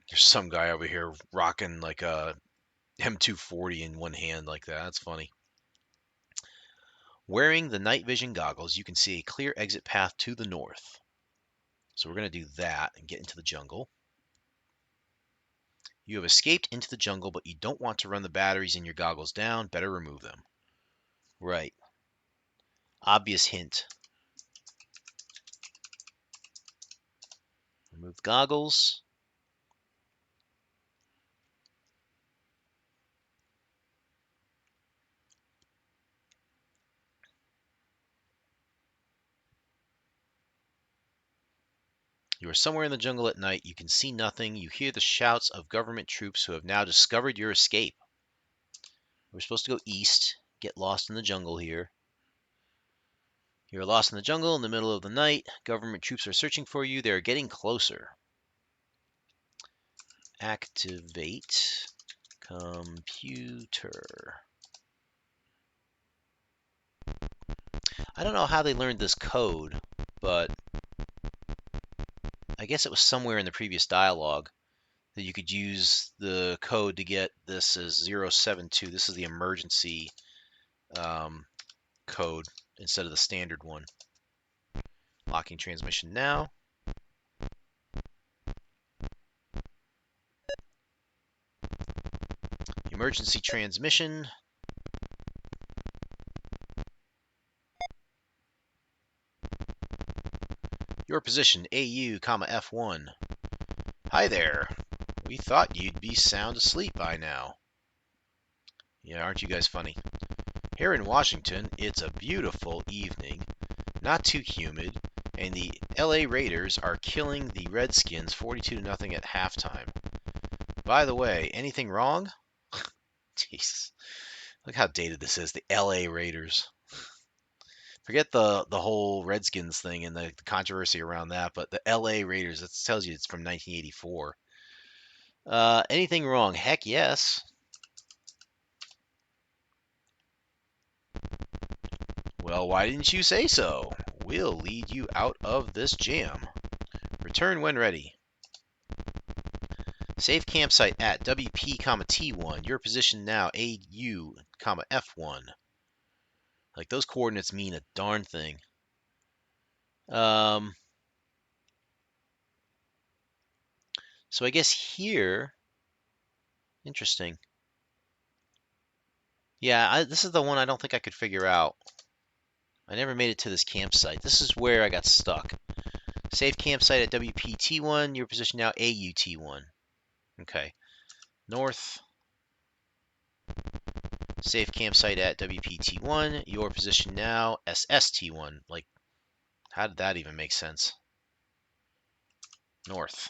There's some guy over here rocking like a M240 in one hand like that. That's funny. Wearing the night vision goggles, you can see a clear exit path to the north. So we're going to do that and get into the jungle. You have escaped into the jungle, but you don't want to run the batteries in your goggles down. Better remove them. Right. Obvious hint. Remove goggles. You are somewhere in the jungle at night. You can see nothing. You hear the shouts of government troops who have now discovered your escape. We're supposed to go east, get lost in the jungle here. You're lost in the jungle in the middle of the night. Government troops are searching for you. They're getting closer. Activate computer. I don't know how they learned this code, but I guess it was somewhere in the previous dialogue that you could use the code to get this as 072. This is the emergency code instead of the standard one. Locking transmission now. Emergency transmission. Your position, AU, F1. Hi there. We thought you'd be sound asleep by now. Yeah, aren't you guys funny? Here in Washington, it's a beautiful evening, not too humid, and the LA Raiders are killing the Redskins 42-0 at halftime. By the way, anything wrong? Jeez. Look how dated this is. The LA Raiders. Forget the whole Redskins thing and the controversy around that, but the LA Raiders, that tells you it's from 1984. Anything wrong? Heck yes. Well, why didn't you say so? We'll lead you out of this jam. Return when ready. Save campsite at WP, T1. Your position now AU, F1. Like, those coordinates mean a darn thing. So I guess here, interesting. Yeah, this is the one I don't think I could figure out. I never made it to this campsite. This is where I got stuck. Save campsite at WPT1. Your position now AUT1. Okay. North. Save campsite at WPT1. Your position now SST1. Like, how did that even make sense? North.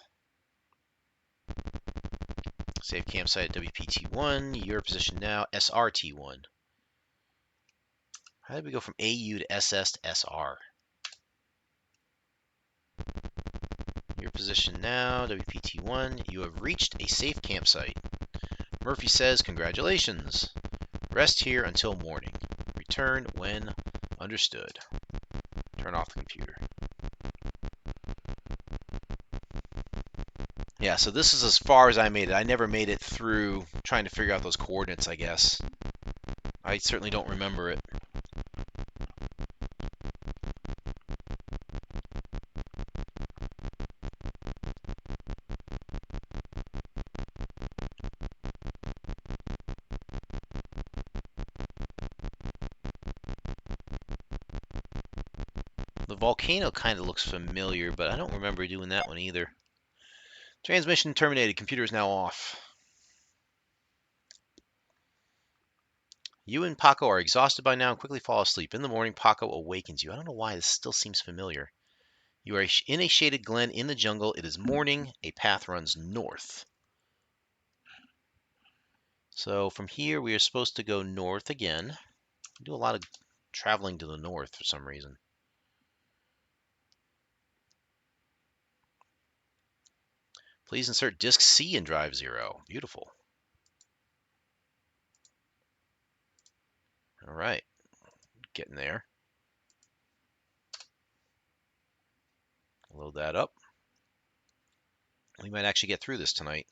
Save campsite at WPT1. Your position now SRT1. How did we go from AU to SS to SR? Your position now, WPT1. You have reached a safe campsite. Murphy says, congratulations. Rest here until morning. Return when understood. Turn off the computer. Yeah, so this is as far as I made it. I never made it through trying to figure out those coordinates, I guess. I certainly don't remember it. The volcano kind of looks familiar, but I don't remember doing that one either. Transmission terminated. Computer is now off. You and Paco are exhausted by now and quickly fall asleep. In the morning, Paco awakens you. I don't know why this still seems familiar. You are in a shaded glen in the jungle. It is morning. A path runs north. So from here, we are supposed to go north again. We do a lot of traveling to the north for some reason. Please insert disk C in drive 0. Beautiful. All right, getting there. Load that up. We might actually get through this tonight.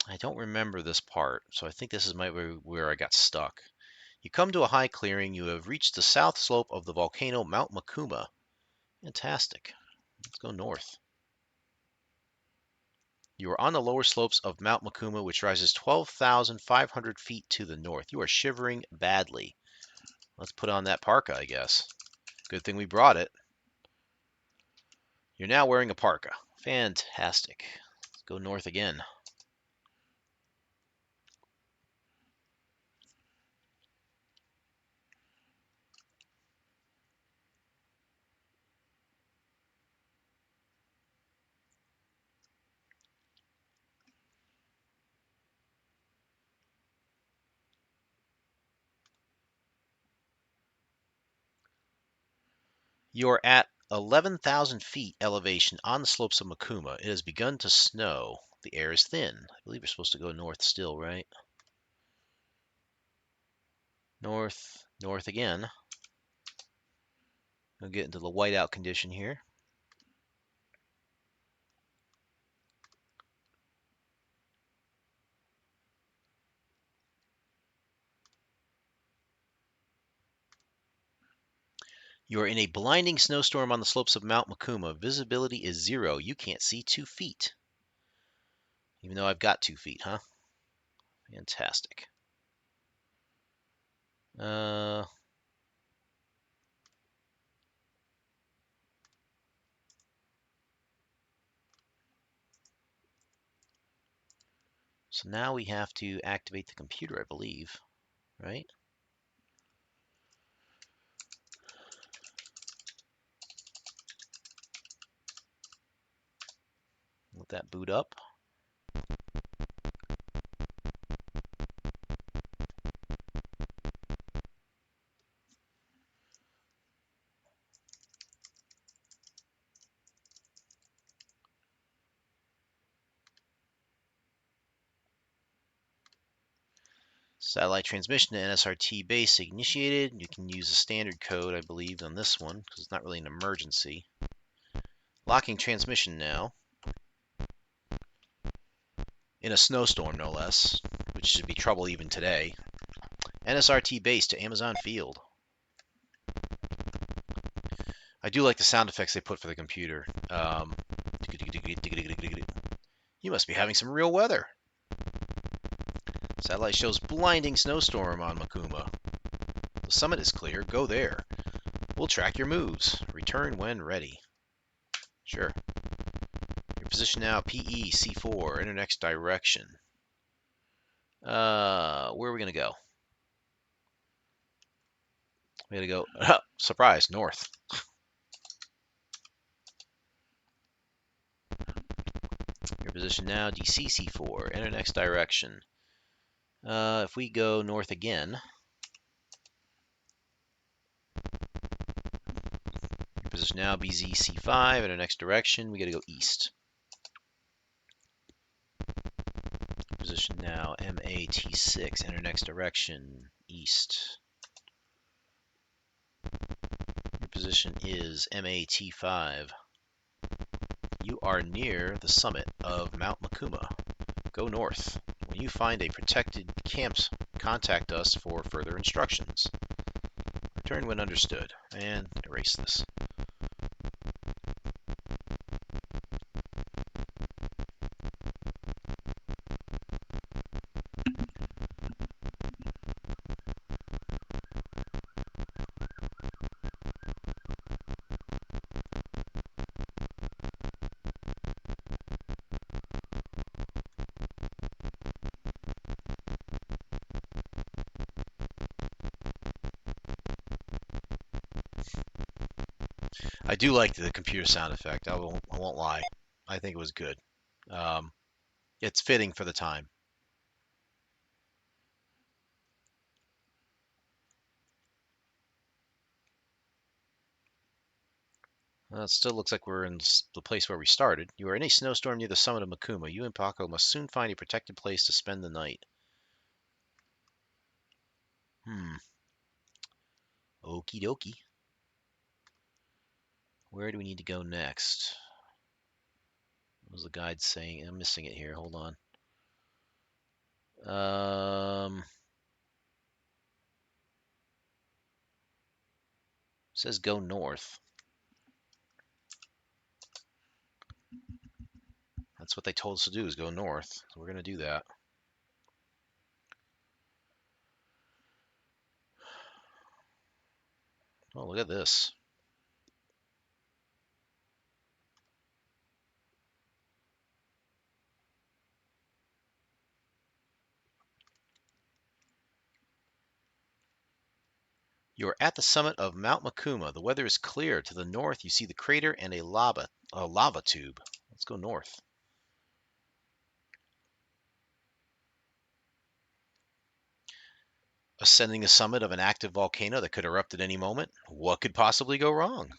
I don't remember this part, so I think this is where I got stuck. You come to a high clearing. You have reached the south slope of the volcano Mount Makuma. Fantastic. Let's go north. You are on the lower slopes of Mount Makuma, which rises 12,500 feet to the north. You are shivering badly. Let's put on that parka, I guess. Good thing we brought it. You're now wearing a parka. Fantastic. Let's go north again. You're at 11,000 feet elevation on the slopes of Makuma. It has begun to snow. The air is thin. I believe we're supposed to go north still, right? North, north again. We'll get into the whiteout condition here. You are in a blinding snowstorm on the slopes of Mount Makuma. Visibility is 0. You can't see 2 feet. Even though I've got 2 feet, huh? Fantastic. So now we have to activate the computer, I believe, right? Let that boot up. Satellite transmission to NSRT base initiated. You can use a standard code, I believe, on this one, because it's not really an emergency. Locking transmission now. In a snowstorm, no less, which should be trouble even today. NSRT base to Amazon Field. I do like the sound effects they put for the computer. You must be having some real weather. Satellite shows blinding snowstorm on Makuma. The summit is clear. Go there. We'll track your moves. Return when ready. Sure. Your position now, PE, C4, enter next direction. Where are we going to go? We're going to go, surprise, north. Your position now, DC, C4, enter next direction. If we go north again, your position now, BZ, C5, enter next direction. We got to go east. Position now, MAT6, enter next direction, east. Your position is MAT5. You are near the summit of Mount Makuma. Go north. When you find a protected camp, contact us for further instructions. Return when understood. And erase this. I do like the computer sound effect. I won't lie. I think it was good. It's fitting for the time. It still looks like we're in the place where we started. You are in a snowstorm near the summit of Makuma. You and Paco must soon find a protected place to spend the night. Okie dokie. Where do we need to go next? What was the guide saying? I'm missing it here. Hold on. Says go north. That's what they told us to do, is go north. So we're going to do that. Oh, look at this. You are at the summit of Mount Makuma. The weather is clear. To the north, you see the crater and a lava tube. Let's go north. Ascending the summit of an active volcano that could erupt at any moment. What could possibly go wrong?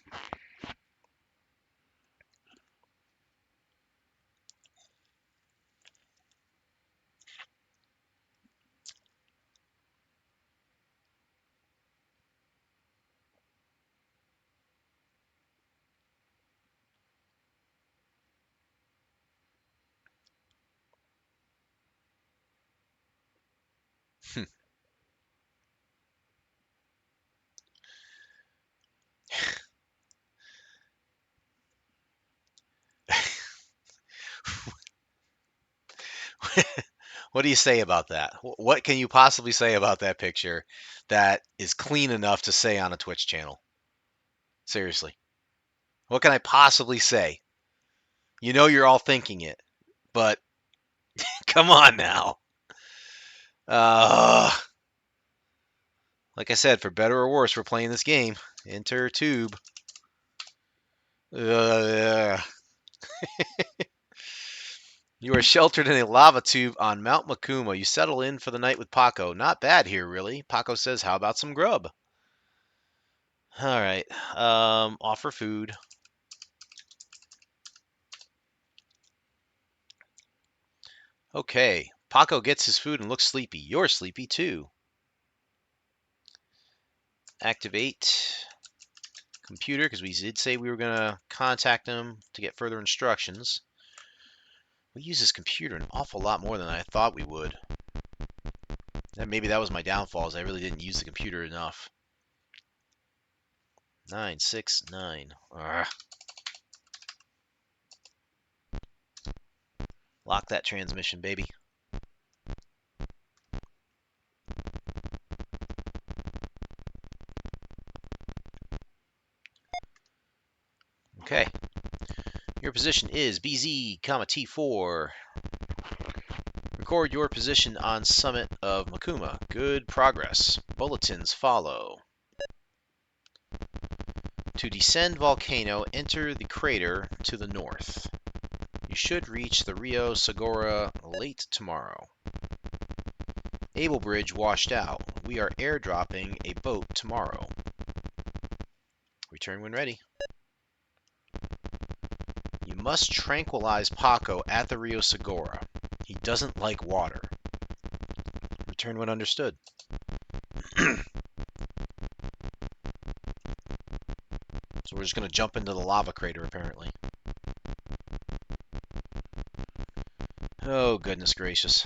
What do you say about that? What can you possibly say about that picture that is clean enough to say on a Twitch channel? Seriously. What can I possibly say? You know you're all thinking it, but come on now. Uh, like I said, for better or worse, we're playing this game. Enter tube. Uh, you are sheltered in a lava tube on Mount Makuma. You settle in for the night with Paco. Not bad here, really. Paco says, how about some grub? All right. Offer food. Okay. Paco gets his food and looks sleepy. You're sleepy too. Activate computer, because we did say we were going to contact him to get further instructions. We use this computer an awful lot more than I thought we would. And maybe that was my downfall, is I really didn't use the computer enough. 969. Lock that transmission, baby. Okay. Your position is BZ, T4. Record your position on summit of Makuma. Good progress. Bulletins follow. To descend volcano, enter the crater to the north. You should reach the Rio Segura late tomorrow. Able Bridge washed out. We are airdropping a boat tomorrow. Return when ready. You must tranquilize Paco at the Rio Segura. He doesn't like water. Return when understood. So we're just going to jump into the lava crater, apparently. Oh, goodness gracious.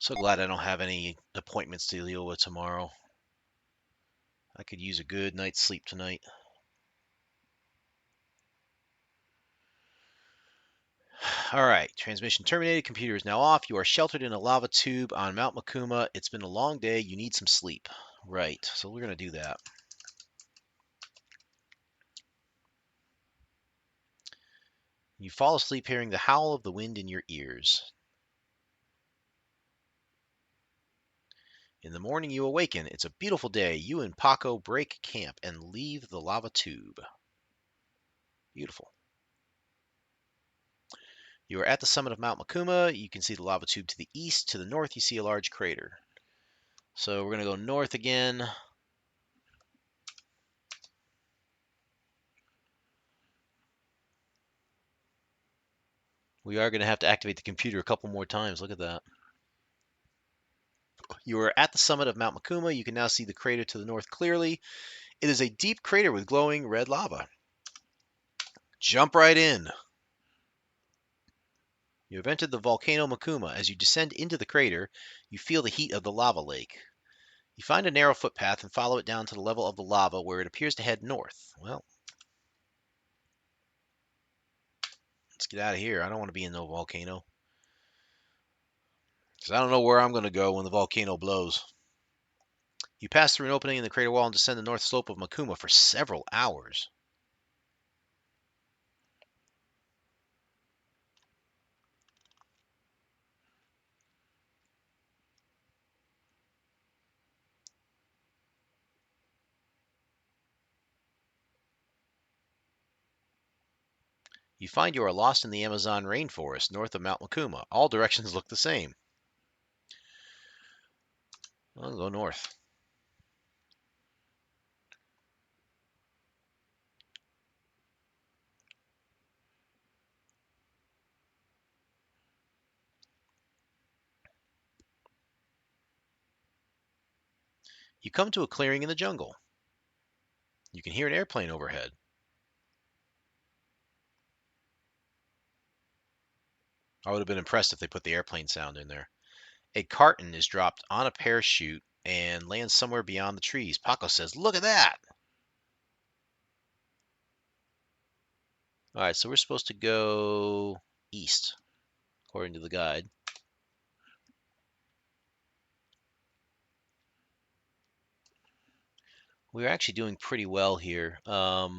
So glad I don't have any appointments to deal with tomorrow. I could use a good night's sleep tonight. All right, transmission terminated. Computer is now off. You are sheltered in a lava tube on Mount Makuma. It's been a long day. You need some sleep. Right, so we're going to do that. You fall asleep hearing the howl of the wind in your ears. In the morning, you awaken. It's a beautiful day. You and Paco break camp and leave the lava tube. Beautiful. You are at the summit of Mount Makuma. You can see the lava tube to the east. To the north, you see a large crater. So we're going to go north again. We are going to have to activate the computer a couple more times. Look at that. You are at the summit of Mount Makuma. You can now see the crater to the north clearly. It is a deep crater with glowing red lava. Jump right in. You have entered the volcano Makuma. As you descend into the crater, you feel the heat of the lava lake. You find a narrow footpath and follow it down to the level of the lava where it appears to head north. Well, let's get out of here. I don't want to be in no volcano. because I don't know where I'm going to go when the volcano blows. You pass through an opening in the crater wall and descend the north slope of Makuma for several hours. You find you are lost in the Amazon rainforest north of Mount Makuma. All directions look the same. I'll go north. You come to a clearing in the jungle. You can hear an airplane overhead. I would have been impressed if they put the airplane sound in there. A carton is dropped on a parachute and lands somewhere beyond the trees. Paco says, "Look at that!" All right, so we're supposed to go east, according to the guide. We're actually doing pretty well here. We're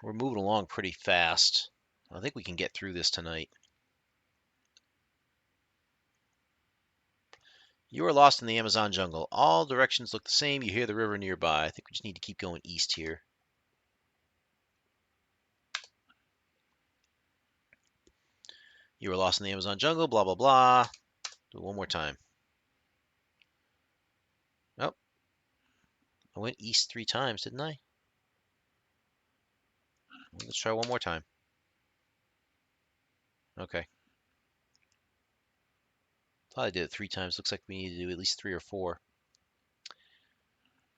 moving along pretty fast. I think we can get through this tonight. You are lost in the Amazon jungle. All directions look the same. You hear the river nearby. I think we just need to keep going east here. You are lost in the Amazon jungle, blah, blah, blah. Do it one more time. Oh, I went east 3 times, didn't I? Let's try one more time. Okay. Thought I did it 3 times. Looks like we need to do at least 3 or 4.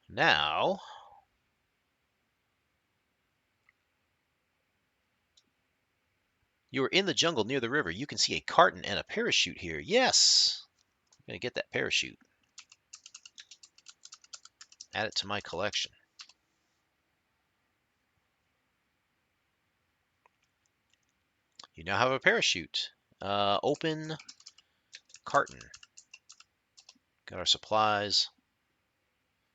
Now, you are in the jungle near the river. You can see a carton and a parachute here. Yes! I'm going to get that parachute. Add it to my collection. You now have a parachute. Open carton. Got our supplies.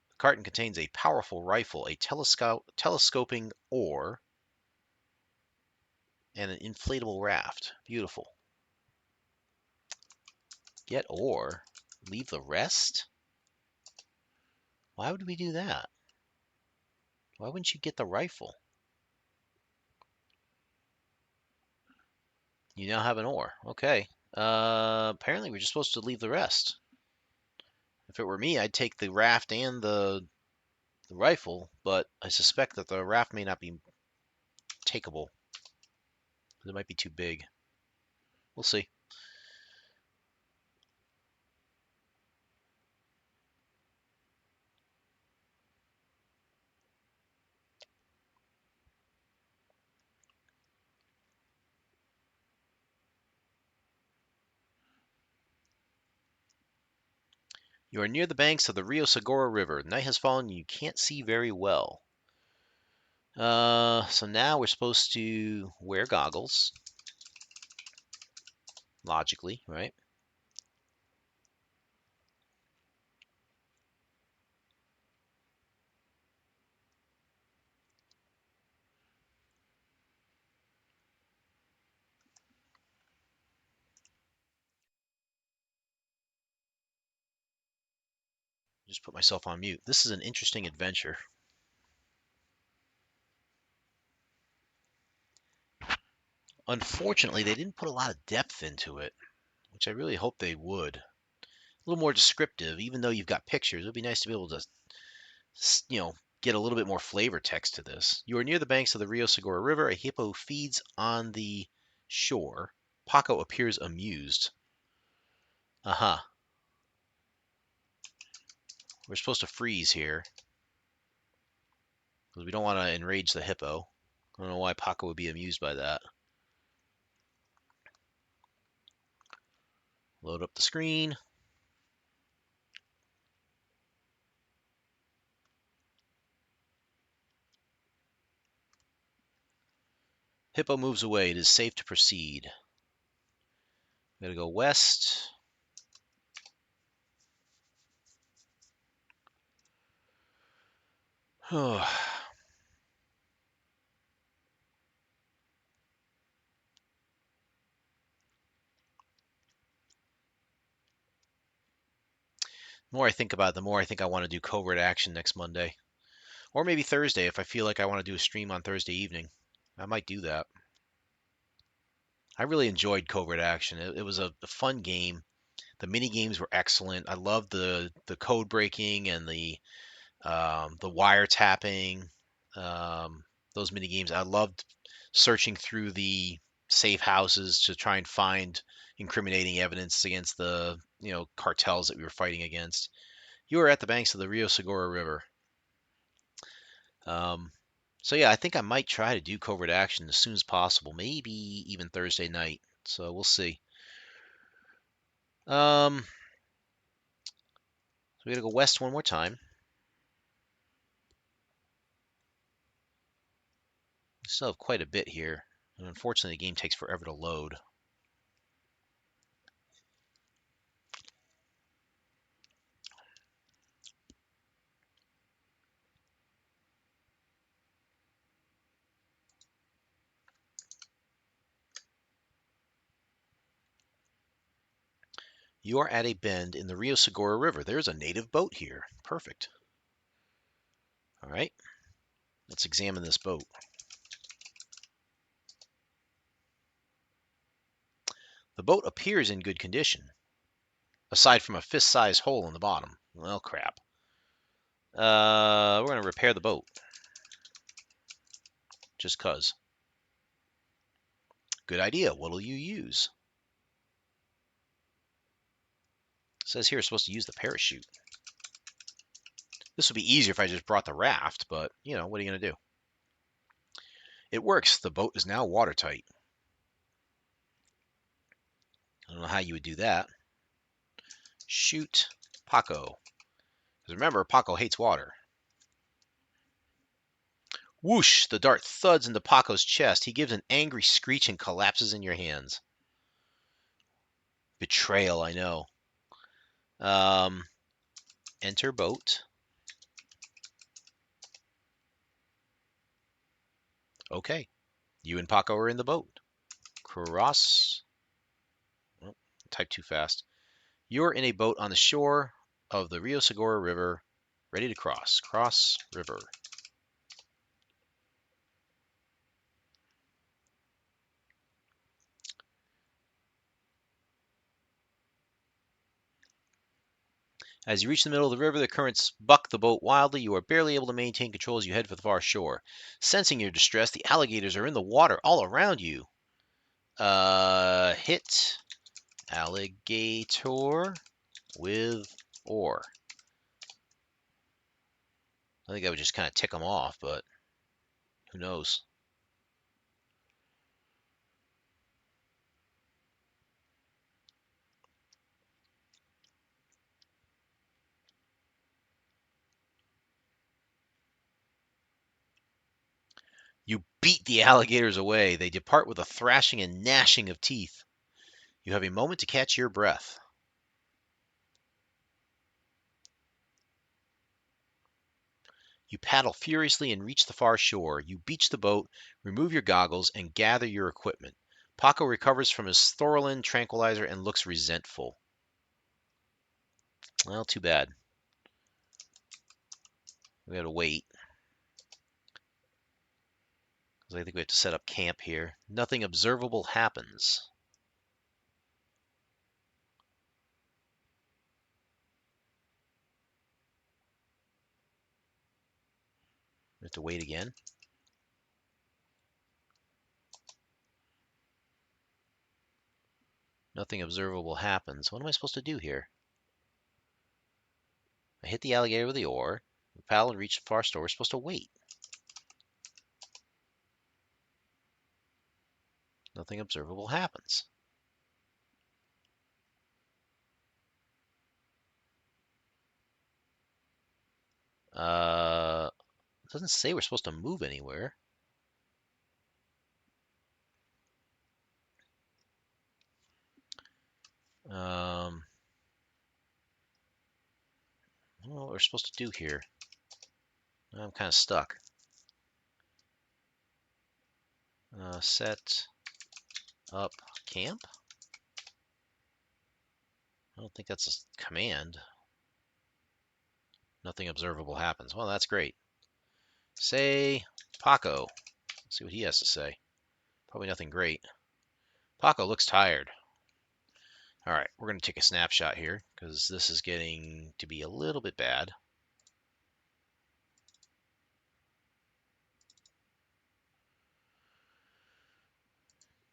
The carton contains a powerful rifle, a telescoping oar, and an inflatable raft. Beautiful. Get oar. Leave the rest? Why would we do that? Why wouldn't you get the rifle? You now have an oar. Okay. Apparently we're just supposed to leave the rest. If it were me, I'd take the raft and the rifle, but I suspect that the raft may not be takeable. It might be too big. We'll see. You are near the banks of the Rio Segura River. Night has fallen and you can't see very well. So now we're supposed to wear goggles. Logically, right? Just put myself on mute. This is an interesting adventure. Unfortunately, they didn't put a lot of depth into it, which I really hope they would. A little more descriptive, even though you've got pictures. It would be nice to be able to, get a little bit more flavor text to this. You are near the banks of the Rio Segura River. A hippo feeds on the shore. Paco appears amused. Aha. We're supposed to freeze here because we don't want to enrage the hippo. I don't know why Paco would be amused by that. Load up the screen. Hippo moves away. It is safe to proceed. Gotta go west. The more I think about it, the more I think I want to do covert action next Monday. Or maybe Thursday if I feel like I want to do a stream on Thursday evening. I might do that. I really enjoyed covert action. It was a fun game. The mini games were excellent. I loved the code breaking and the wiretapping. Um, those mini games. I loved searching through the safe houses to try and find incriminating evidence against the cartels that we were fighting against. You were at the banks of the Rio Segura River. Um, so yeah, I think I might try to do covert action as soon as possible, maybe even Thursday night. So we'll see. So we gotta go west one more time. We still have quite a bit here, and unfortunately, the game takes forever to load. You are at a bend in the Rio Segura River. There's a native boat here. Perfect. All right, let's examine this boat. The boat appears in good condition, aside from a fist-sized hole in the bottom. Well, crap. We're going to repair the boat. Just cuz. Good idea. What'll you use? It says here it's supposed to use the parachute. This would be easier if I just brought the raft, but, what are you going to do? It works. The boat is now watertight. I don't know how you would do that. Shoot Paco. Because remember, Paco hates water. Whoosh! The dart thuds into Paco's chest. He gives an angry screech and collapses in your hands. Betrayal, I know. Enter boat. Okay. You and Paco are in the boat. Cross. Oh, type too fast. You're in a boat on the shore of the Rio Segura River, ready to cross. Cross river. As you reach the middle of the river, the currents buck the boat wildly. You are barely able to maintain control as you head for the far shore. Sensing your distress, the alligators are in the water all around you. Hit alligator with oar. I think I would just kind of tick them off, but who knows? You beat the alligators away. They depart with a thrashing and gnashing of teeth. You have a moment to catch your breath. You paddle furiously and reach the far shore. You beach the boat, remove your goggles, and gather your equipment. Paco recovers from his Thorolin tranquilizer and looks resentful. Well, too bad. We gotta wait. Because I think we have to set up camp here. Nothing observable happens. We have to wait again. Nothing observable happens. What am I supposed to do here? I hit the alligator with the oar. We paddle and reach the far shore. We're supposed to wait. Nothing observable happens. It doesn't say we're supposed to move anywhere. I don't know what we're supposed to do here. I'm kind of stuck. Set up camp? I don't think that's a command. Nothing observable happens. Well, that's great. Say Paco. Let's see what he has to say. Probably nothing great. Paco looks tired. All right, we're going to take a snapshot here because this is getting to be a little bit bad.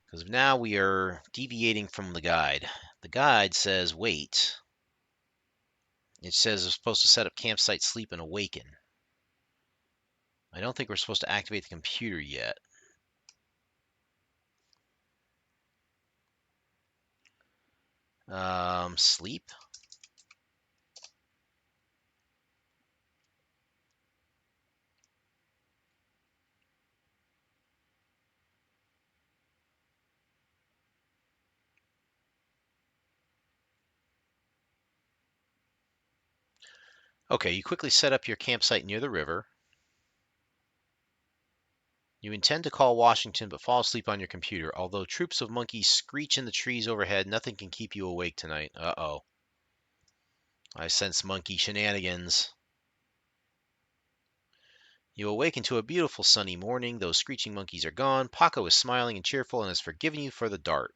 Because now we are deviating from the guide. The guide says wait. It says we're supposed to set up campsite, sleep, and awaken. I don't think we're supposed to activate the computer yet. Sleep. Okay, you quickly set up your campsite near the river. You intend to call Washington, but fall asleep on your computer. Although troops of monkeys screech in the trees overhead, nothing can keep you awake tonight. Uh-oh. I sense monkey shenanigans. You awaken to a beautiful sunny morning. Those screeching monkeys are gone. Paco is smiling and cheerful and has forgiven you for the dart.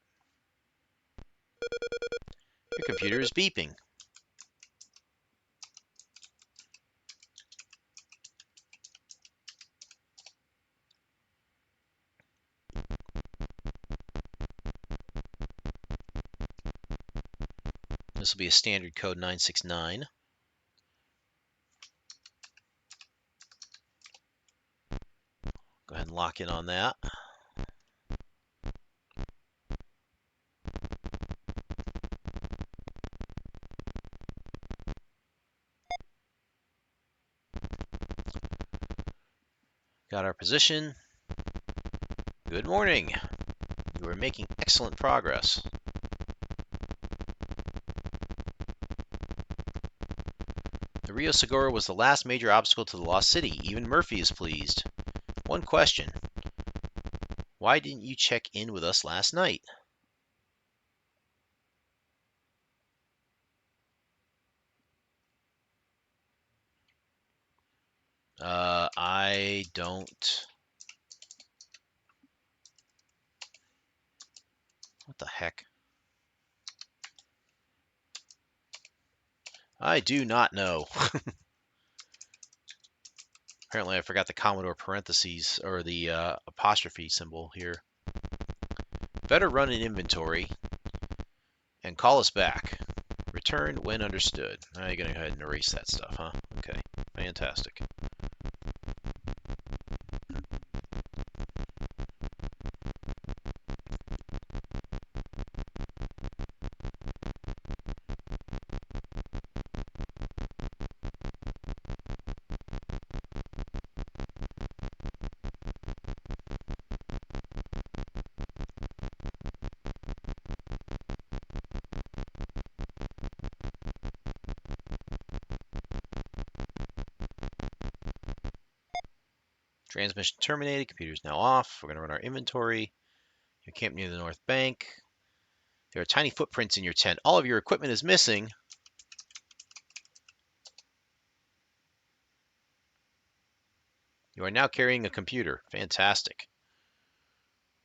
Your computer is beeping. This will be a standard code 969. Go ahead and lock in on that. Got our position. Good morning. You are making excellent progress. The Rio Segura was the last major obstacle to the Lost City. Even Murphy is pleased. One question. Why didn't you check in with us last night? I don't... What the heck? I do not know. Apparently I forgot the Commodore parentheses, or the apostrophe symbol here. Better run an inventory and call us back. Return when understood. Now you're going to go ahead and erase that stuff, huh? Okay, fantastic. Transmission terminated. Computer's now off. We're going to run our inventory. You're camped near the north bank. There are tiny footprints in your tent. All of your equipment is missing. You are now carrying a computer. Fantastic.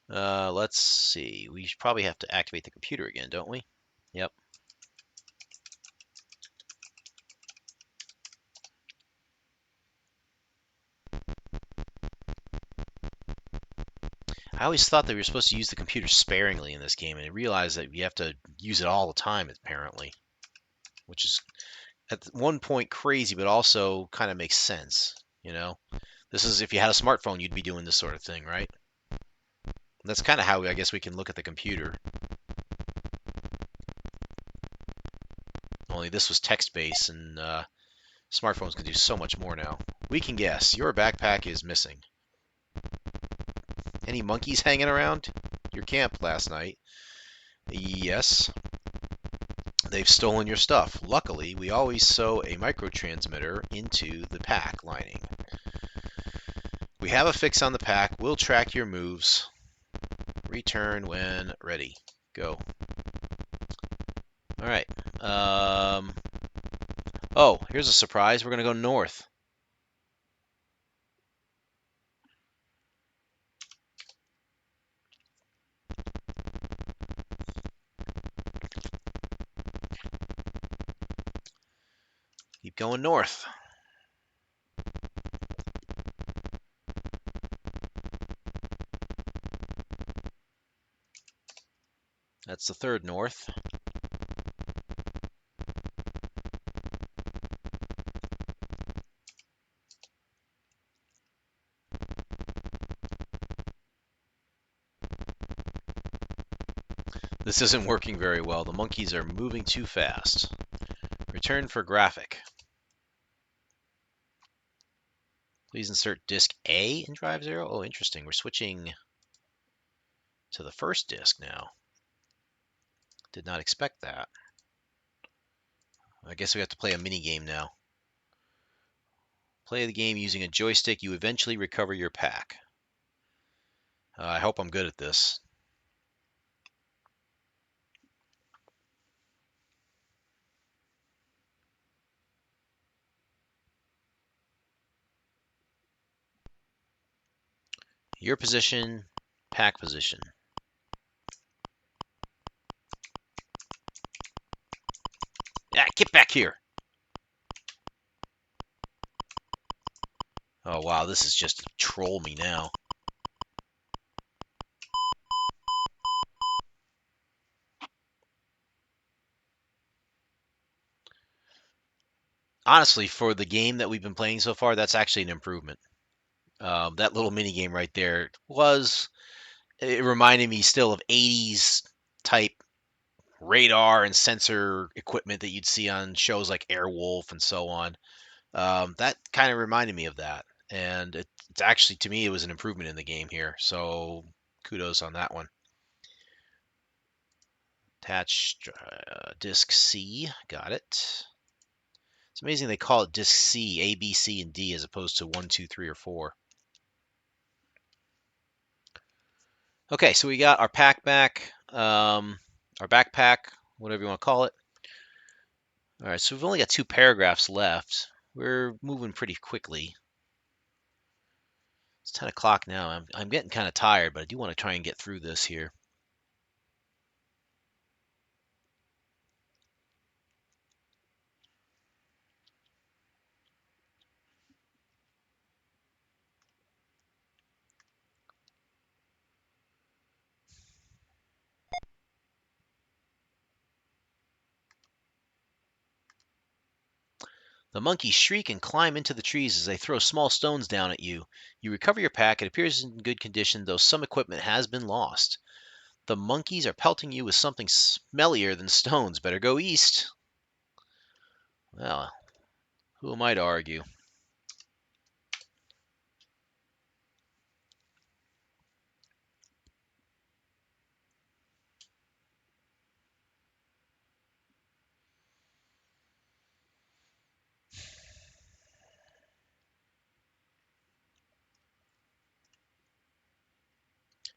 Let's see. We should probably have to activate the computer again, don't we? Yep. I always thought that we were supposed to use the computer sparingly in this game, and I realized that you have to use it all the time, apparently. Which is, at one point, crazy, but also kind of makes sense, you know? This is, if you had a smartphone, you'd be doing this sort of thing, right? And that's kind of how I guess we can look at the computer. Only this was text-based, and smartphones can do so much more now. We can guess. Your backpack is missing. Any monkeys hanging around your camp last night? Yes. they've stolen your stuff. Luckily, we always sew a microtransmitter into the pack lining. We have a fix on the pack. We'll track your moves. Return when ready. Go. All right. Oh, here's a surprise. We're going to go north. Keep going north. That's the third north. This isn't working very well. The monkeys are moving too fast. Return for graphic. Please insert disk A in drive 0. Oh, interesting. We're switching to the first disk now. Did not expect that. I guess we have to play a mini game now. Play the game using a joystick. You eventually recover your pack. I hope I'm good at this. Your position, pack position. Yeah, get back here. Oh, wow, this is just to troll me now. Honestly, for the game that we've been playing so far, that's actually an improvement. That little mini game right there it reminded me still of 80s type radar and sensor equipment that you'd see on shows like Airwolf and so on. That kind of reminded me of that. And it's actually, to me, it was an improvement in the game here. So kudos on that one. Attach disk C. Got it. It's amazing they call it disk C, A, B, C, and D as opposed to 1, 2, 3, or 4. Okay, so we got our pack back, our backpack, whatever you want to call it. All right, so we've only got 2 paragraphs left. We're moving pretty quickly. It's 10 o'clock now. I'm getting kind of tired, but I do want to try and get through this here. The monkeys shriek and climb into the trees as they throw small stones down at you. You recover your pack. It appears in good condition, though some equipment has been lost. The monkeys are pelting you with something smellier than stones. Better go east. Well, who am I to argue?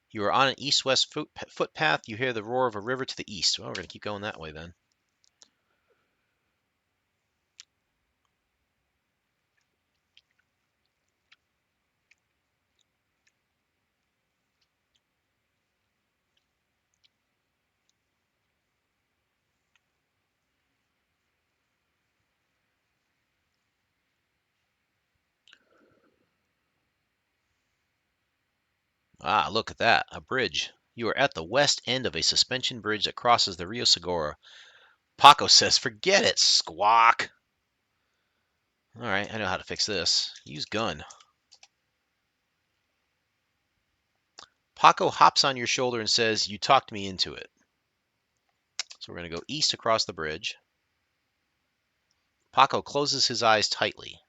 You are on an east-west footpath. You hear the roar of a river to the east. Well, we're going to keep going that way then. Ah, look at that. A bridge. You are at the west end of a suspension bridge that crosses the Rio Segura. Paco says, forget it, squawk. All right, I know how to fix this. Use gun. Paco hops on your shoulder and says, you talked me into it. So we're going to go east across the bridge. Paco closes his eyes tightly.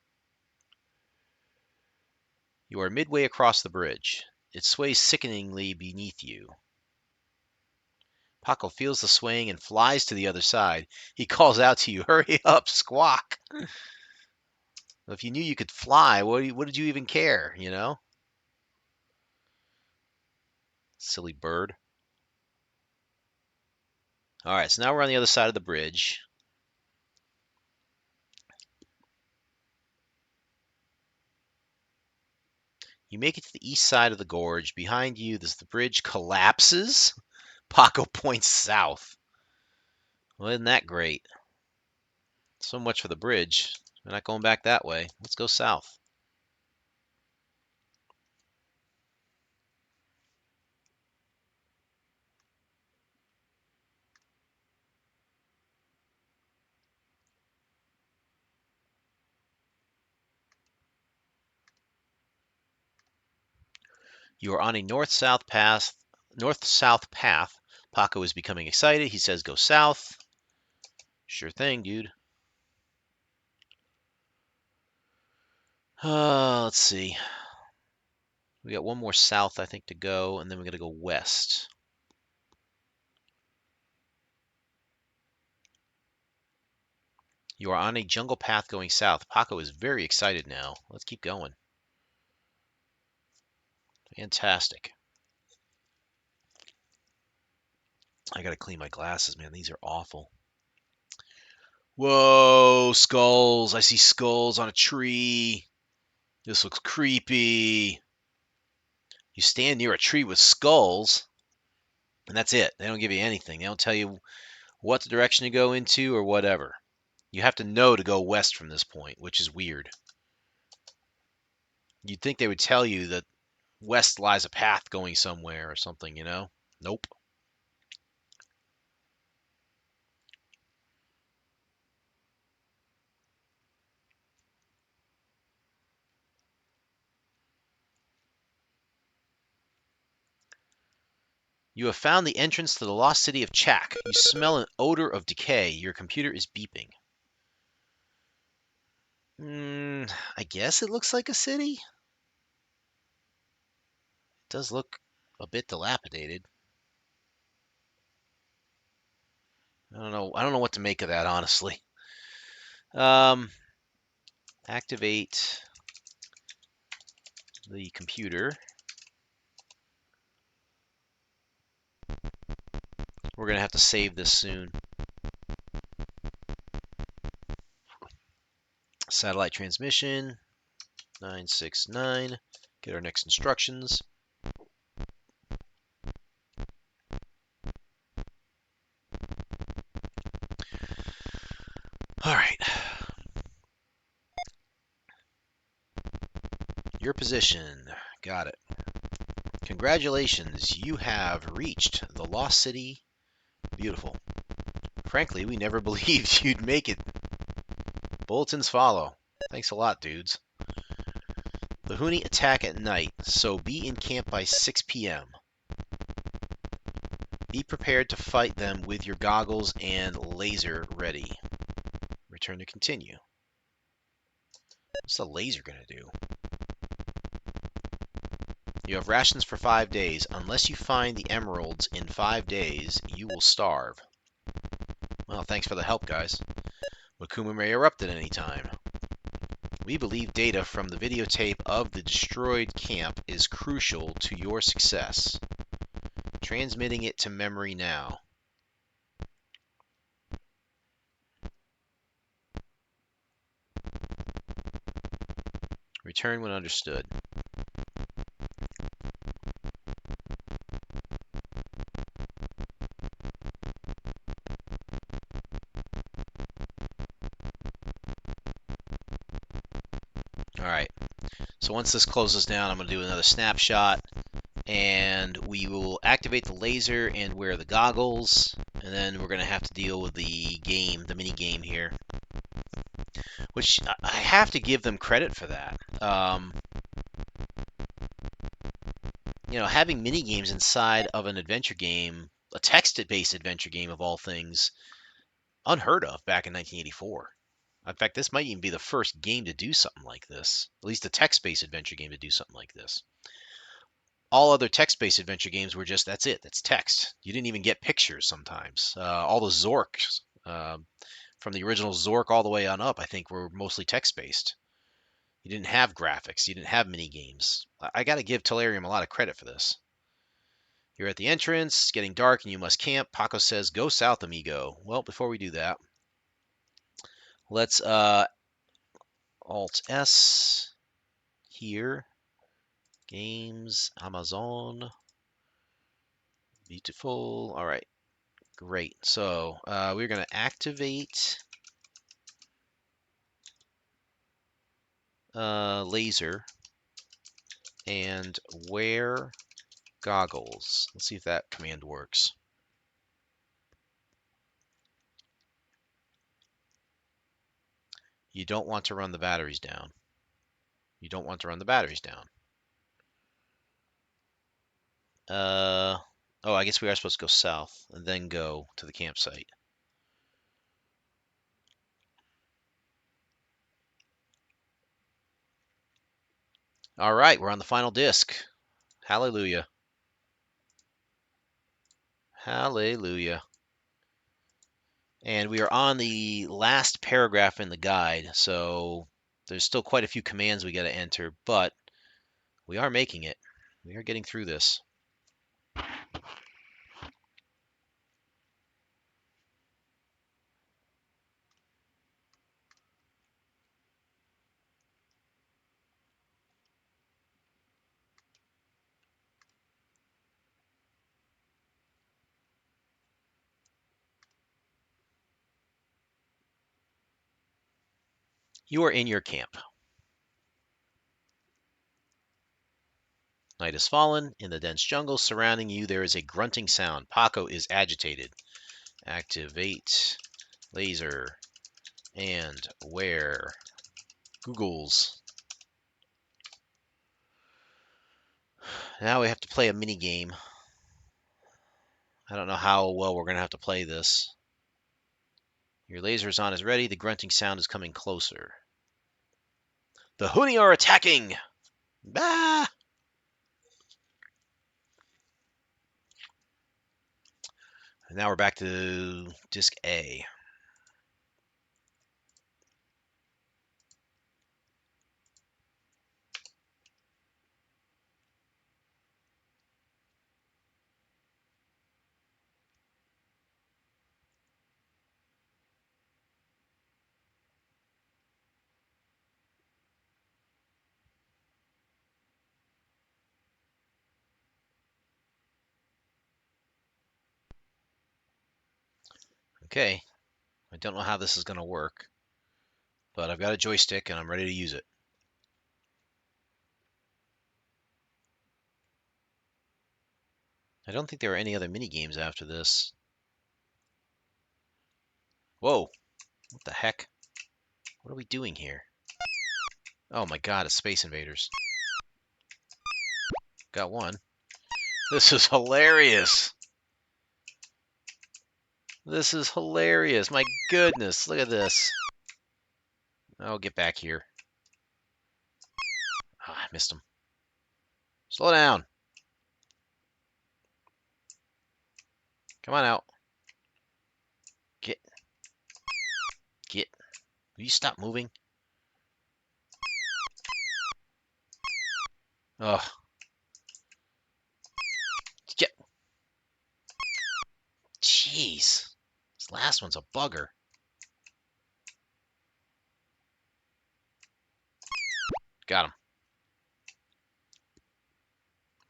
You are midway across the bridge. It sways sickeningly beneath you. Paco feels the swing and flies to the other side. He calls out to you, hurry up, squawk. If you knew you could fly, what did you even care, you know? Silly bird. All right, so now we're on the other side of the bridge. You make it to the east side of the gorge. Behind you, the bridge collapses. Paco points south. Well, isn't that great? So much for the bridge. We're not going back that way. Let's go south. You are on a north-south path. North-south path. Paco is becoming excited. He says, "Go south." Sure thing, dude. Let's see. We got one more south, I think, to go, and then we're gonna go west. You are on a jungle path going south. Paco is very excited now. Let's keep going. Fantastic. I gotta clean my glasses, man. These are awful. Whoa, skulls. I see skulls on a tree. This looks creepy. You stand near a tree with skulls, and that's it. They don't give you anything. They don't tell you what direction to go into or whatever. You have to know to go west from this point, which is weird. You'd think they would tell you that west lies a path going somewhere or something, you know? Nope. You have found the entrance to the lost city of Chak. You smell an odor of decay. Your computer is beeping. I guess it looks like a city. It does look a bit dilapidated. I don't know. I don't know what to make of that, honestly. Activate the computer. We're gonna have to save this soon. Satellite transmission 969. Get our next instructions. All right. Your position. Got it. Congratulations, you have reached the Lost City. Beautiful. Frankly, we never believed you'd make it. Bulletins follow. Thanks a lot, dudes. The Huni attack at night, so be in camp by 6 p.m. Be prepared to fight them with your goggles and laser ready. Return to continue. What's the laser going to do? You have rations for 5 days. Unless you find the emeralds in 5 days, you will starve. Well, thanks for the help, guys. Makuma may erupt at any time. We believe data from the videotape of the destroyed camp is crucial to your success. Transmitting it to memory now. Return when understood. Alright, so once this closes down, I'm going to do another snapshot, and we will activate the laser and wear the goggles, and then we're going to have to deal with the game, the mini game here, which I have to give them credit for that. You know, having mini games inside of an adventure game, a text-based adventure game of all things, unheard of back in 1984. In fact, this might even be the first game to do something like this, at least a text-based adventure game to do something like this. All other text-based adventure games were just that's it. That's text. You didn't even get pictures sometimes. All the Zorks, from the original Zork all the way on up, I think were mostly text-based. You didn't have graphics. You didn't have mini games. I got to give Telarium a lot of credit for this. You're at the entrance, it's getting dark, and you must camp. Paco says, "Go south, amigo." Well, before we do that, let's Alt S here. Games, Amazon. Beautiful. All right, great. So we're going to activate laser and wear goggles. Let's see if that command works. You don't want to run the batteries down. You don't want to run the batteries down. Oh, I guess we are supposed to go south and then go to the campsite. All right, we're on the final disc. Hallelujah. Hallelujah. And we are on the last paragraph in the guide, so there's still quite a few commands we got to enter, but we are making it. We are getting through this. You are in your camp. Night has fallen. In the dense jungle surrounding you, there is a grunting sound. Paco is agitated. Activate laser and wear googles. Now we have to play a mini game. I don't know how well we're going to have to play this. Your laser is on is ready. The grunting sound is coming closer. The Huni are attacking! Bah! And now we're back to disc A. Okay, I don't know how this is going to work, but I've got a joystick and I'm ready to use it. I don't think there are any other mini games after this. Whoa, what the heck? What are we doing here? Oh my god, it's Space Invaders. Got one. This is hilarious. This is hilarious. My goodness, look at this. Oh, get back here. Oh, I missed him. Slow down. Come on out. Get. Get. Will you stop moving? Ugh. Get. Jeez. This last one's a bugger. Got him.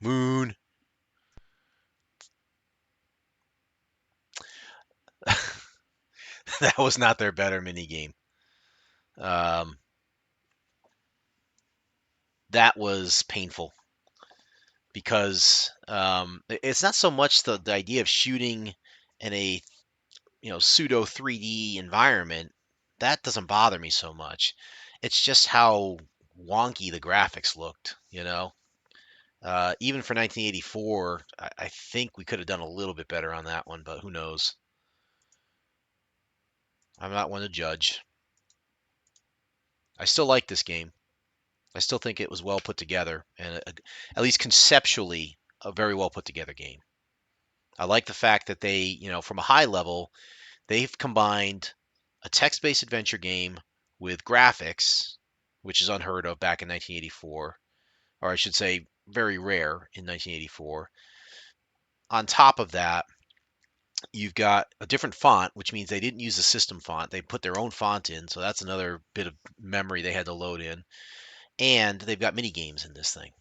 Moon. That was not their better mini game. That was painful because it's not so much the idea of shooting in a pseudo 3D environment. That doesn't bother me so much. It's just how wonky the graphics looked. Even for 1984, I think we could have done a little bit better on that one, but who knows? I'm not one to judge. I still like this game. I still think it was well put together, and at least conceptually, a very well put together game. I like the fact that they, from a high level, they've combined a text-based adventure game with graphics, which is unheard of back in 1984, or I should say, very rare in 1984. On top of that, you've got a different font, which means they didn't use the system font. They put their own font in, so that's another bit of memory they had to load in. And they've got mini games in this thing.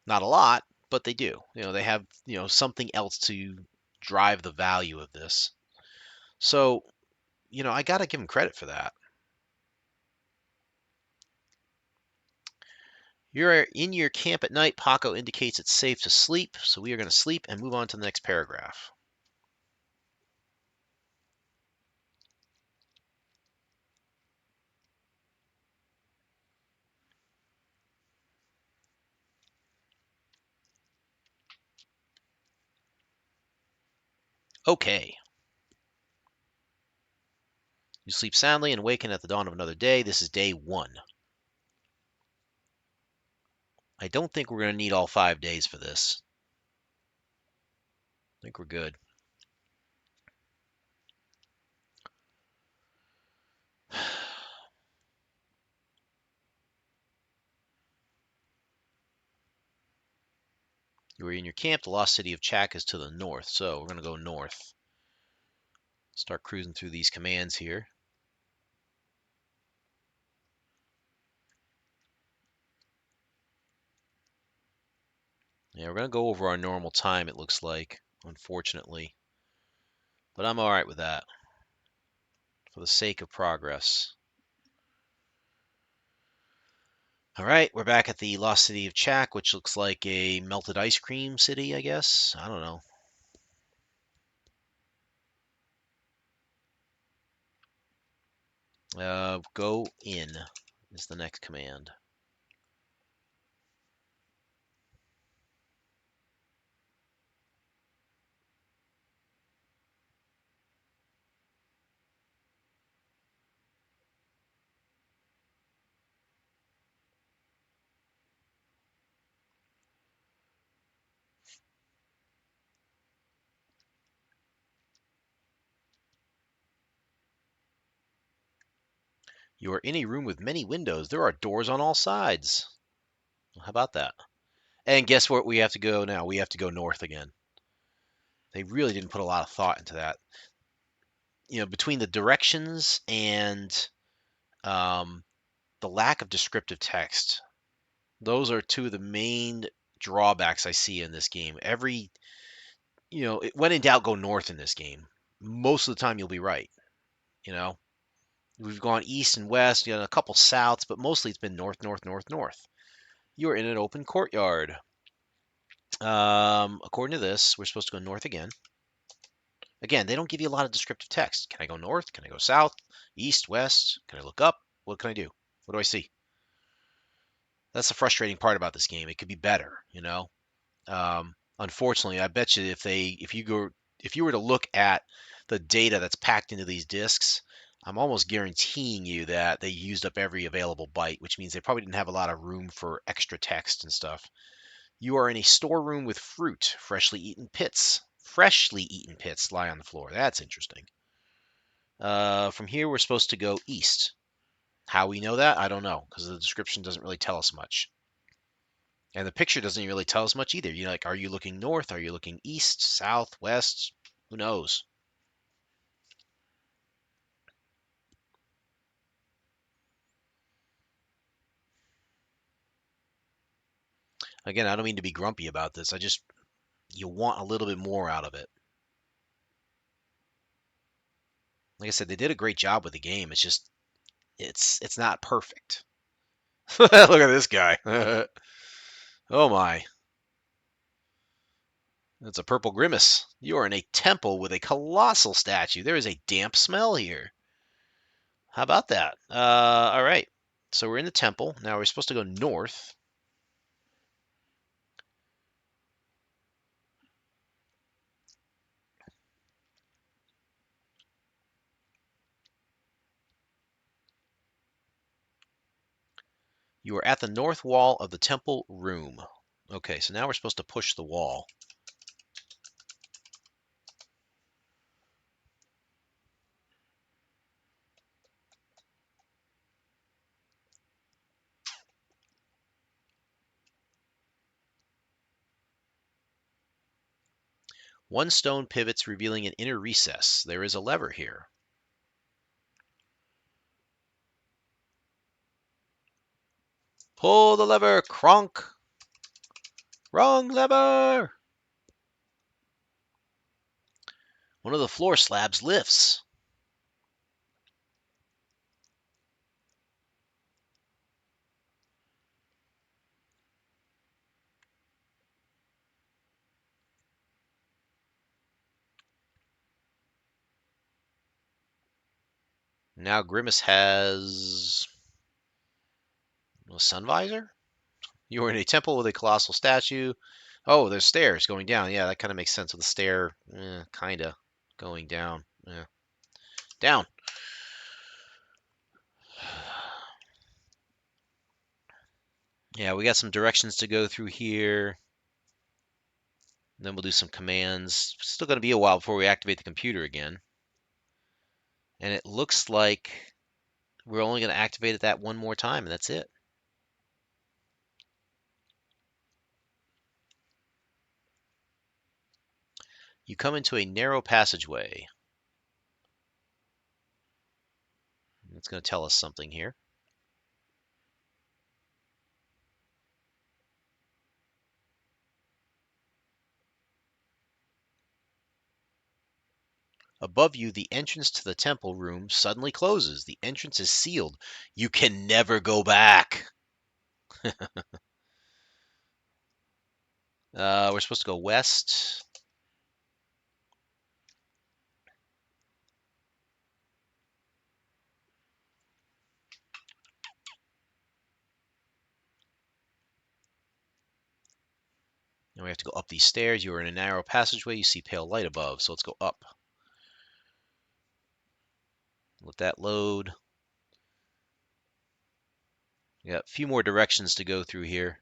Not a lot, but they do. They have, something else to drive the value of this. So, I got to give them credit for that. You're in your camp at night. Paco indicates it's safe to sleep, so we are going to sleep and move on to the next paragraph. Okay. You sleep soundly and awaken at the dawn of another day. This is day 1. I don't think we're going to need all 5 days for this. I think we're good. You are in your camp. The lost city of Chak is to the north, so we're going to go north. Start cruising through these commands here. Yeah, we're going to go over our normal time, it looks like, unfortunately. But I'm all right with that for the sake of progress. All right, we're back at the lost city of Chak, which looks like a melted ice cream city, I guess. I don't know. Go in is the next command. You are in a room with many windows. There are doors on all sides. How about that? And guess what we have to go now? We have to go north again. They really didn't put a lot of thought into that. Between the directions and um, the lack of descriptive text, those are two of the main drawbacks I see in this game. When in doubt, go north in this game. Most of the time, you'll be right. You know, we've gone east and west, a couple souths, but mostly it's been north, north, north, north. You're in an open courtyard. According to this, we're supposed to go north again. Again, they don't give you a lot of descriptive text. Can I go north? Can I go south? East, west? Can I look up? What can I do? What do I see? That's the frustrating part about this game. It could be better. Unfortunately, I bet you if you were to look at the data that's packed into these disks, I'm almost guaranteeing you that they used up every available byte, which means they probably didn't have a lot of room for extra text and stuff. You are in a storeroom with fruit, freshly eaten pits. Freshly eaten pits lie on the floor. That's interesting. From here, we're supposed to go east. How we know that, I don't know, because the description doesn't really tell us much. And the picture doesn't really tell us much either. Are you looking north? Are you looking east, south, west? Who knows? Again, I don't mean to be grumpy about this. You want a little bit more out of it. Like I said, they did a great job with the game. It's just, it's not perfect. Look at this guy. Oh my. That's a purple grimace. You are in a temple with a colossal statue. There is a damp smell here. How about that? All right. So we're in the temple. Now we're supposed to go north. You are at the north wall of the temple room. Okay, so now we're supposed to push the wall. One stone pivots, revealing an inner recess. There is a lever here. Pull the lever, Kronk! Wrong lever! One of the floor slabs lifts. Now Grimace has a sun visor? You are in a temple with a colossal statue. Oh, there's stairs going down. Yeah, that kind of makes sense with the stair, kind of going down. Yeah. Down. Yeah, we got some directions to go through here. Then we'll do some commands. Still going to be a while before we activate the computer again. And it looks like we're only going to activate it that one more time, and that's it. You come into a narrow passageway. It's going to tell us something here. Above you, the entrance to the temple room suddenly closes. The entrance is sealed. You can never go back. We're supposed to go west. And we have to go up these stairs. You are in a narrow passageway. You see pale light above, so let's go up. Let that load. We got a few more directions to go through here.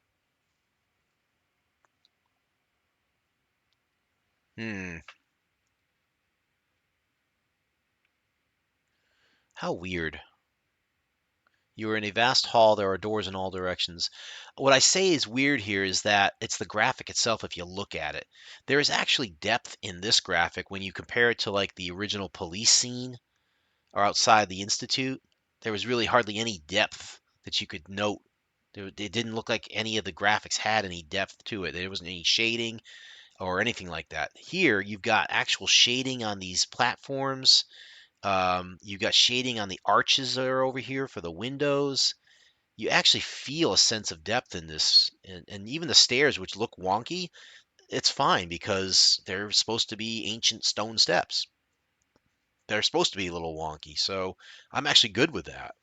How weird. You are in a vast hall. There are doors in all directions. What I say is weird here is that it's the graphic itself if you look at it. There is actually depth in this graphic when you compare it to like the original police scene or outside the institute. There was really hardly any depth that you could note. It didn't look like any of the graphics had any depth to it. There wasn't any shading or anything like that. Here, you've got actual shading on these platforms. You've got shading on the arches that are over here for the windows. You actually feel a sense of depth in this. And even the stairs, which look wonky, it's fine because they're supposed to be ancient stone steps. They're supposed to be a little wonky. So I'm actually good with that.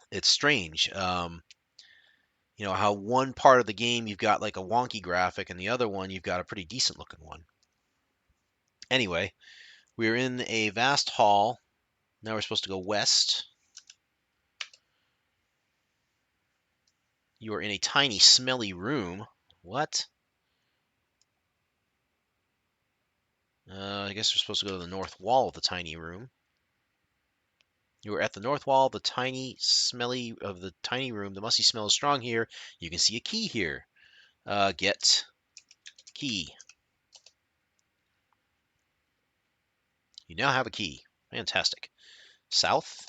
It's strange. How one part of the game you've got like a wonky graphic and the other one you've got a pretty decent looking one. Anyway, we're in a vast hall. Now we're supposed to go west. You are in a tiny, smelly room. What? I guess we're supposed to go to the north wall of the tiny room. You are at the north wall of the tiny room. The musty smell is strong here. You can see a key here. Get key. You now have a key. Fantastic. South.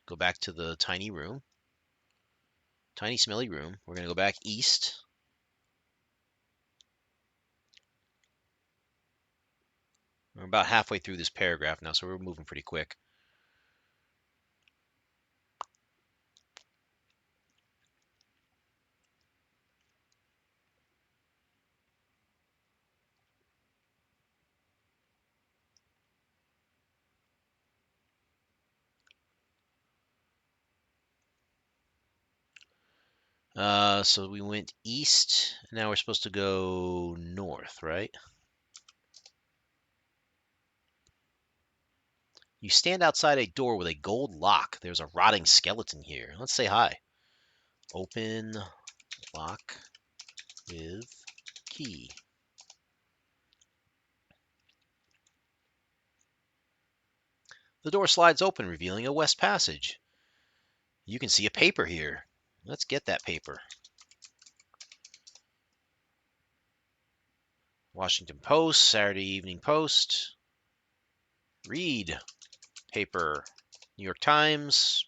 Go back to the tiny room. Tiny, smelly room. We're going to go back east. We're about halfway through this paragraph now, so we're moving pretty quick. So we went east. Now we're supposed to go north, right? You stand outside a door with a gold lock. There's a rotting skeleton here. Let's say hi. Open lock with key. The door slides open, revealing a west passage. You can see a paper here. Let's get that paper. Washington Post, Saturday Evening Post. Read paper. New York Times.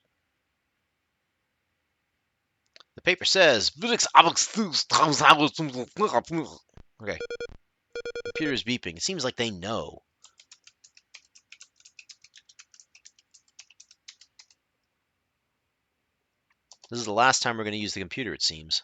The paper says, okay, computer is beeping. It seems like they know. This is the last time we're going to use the computer, it seems.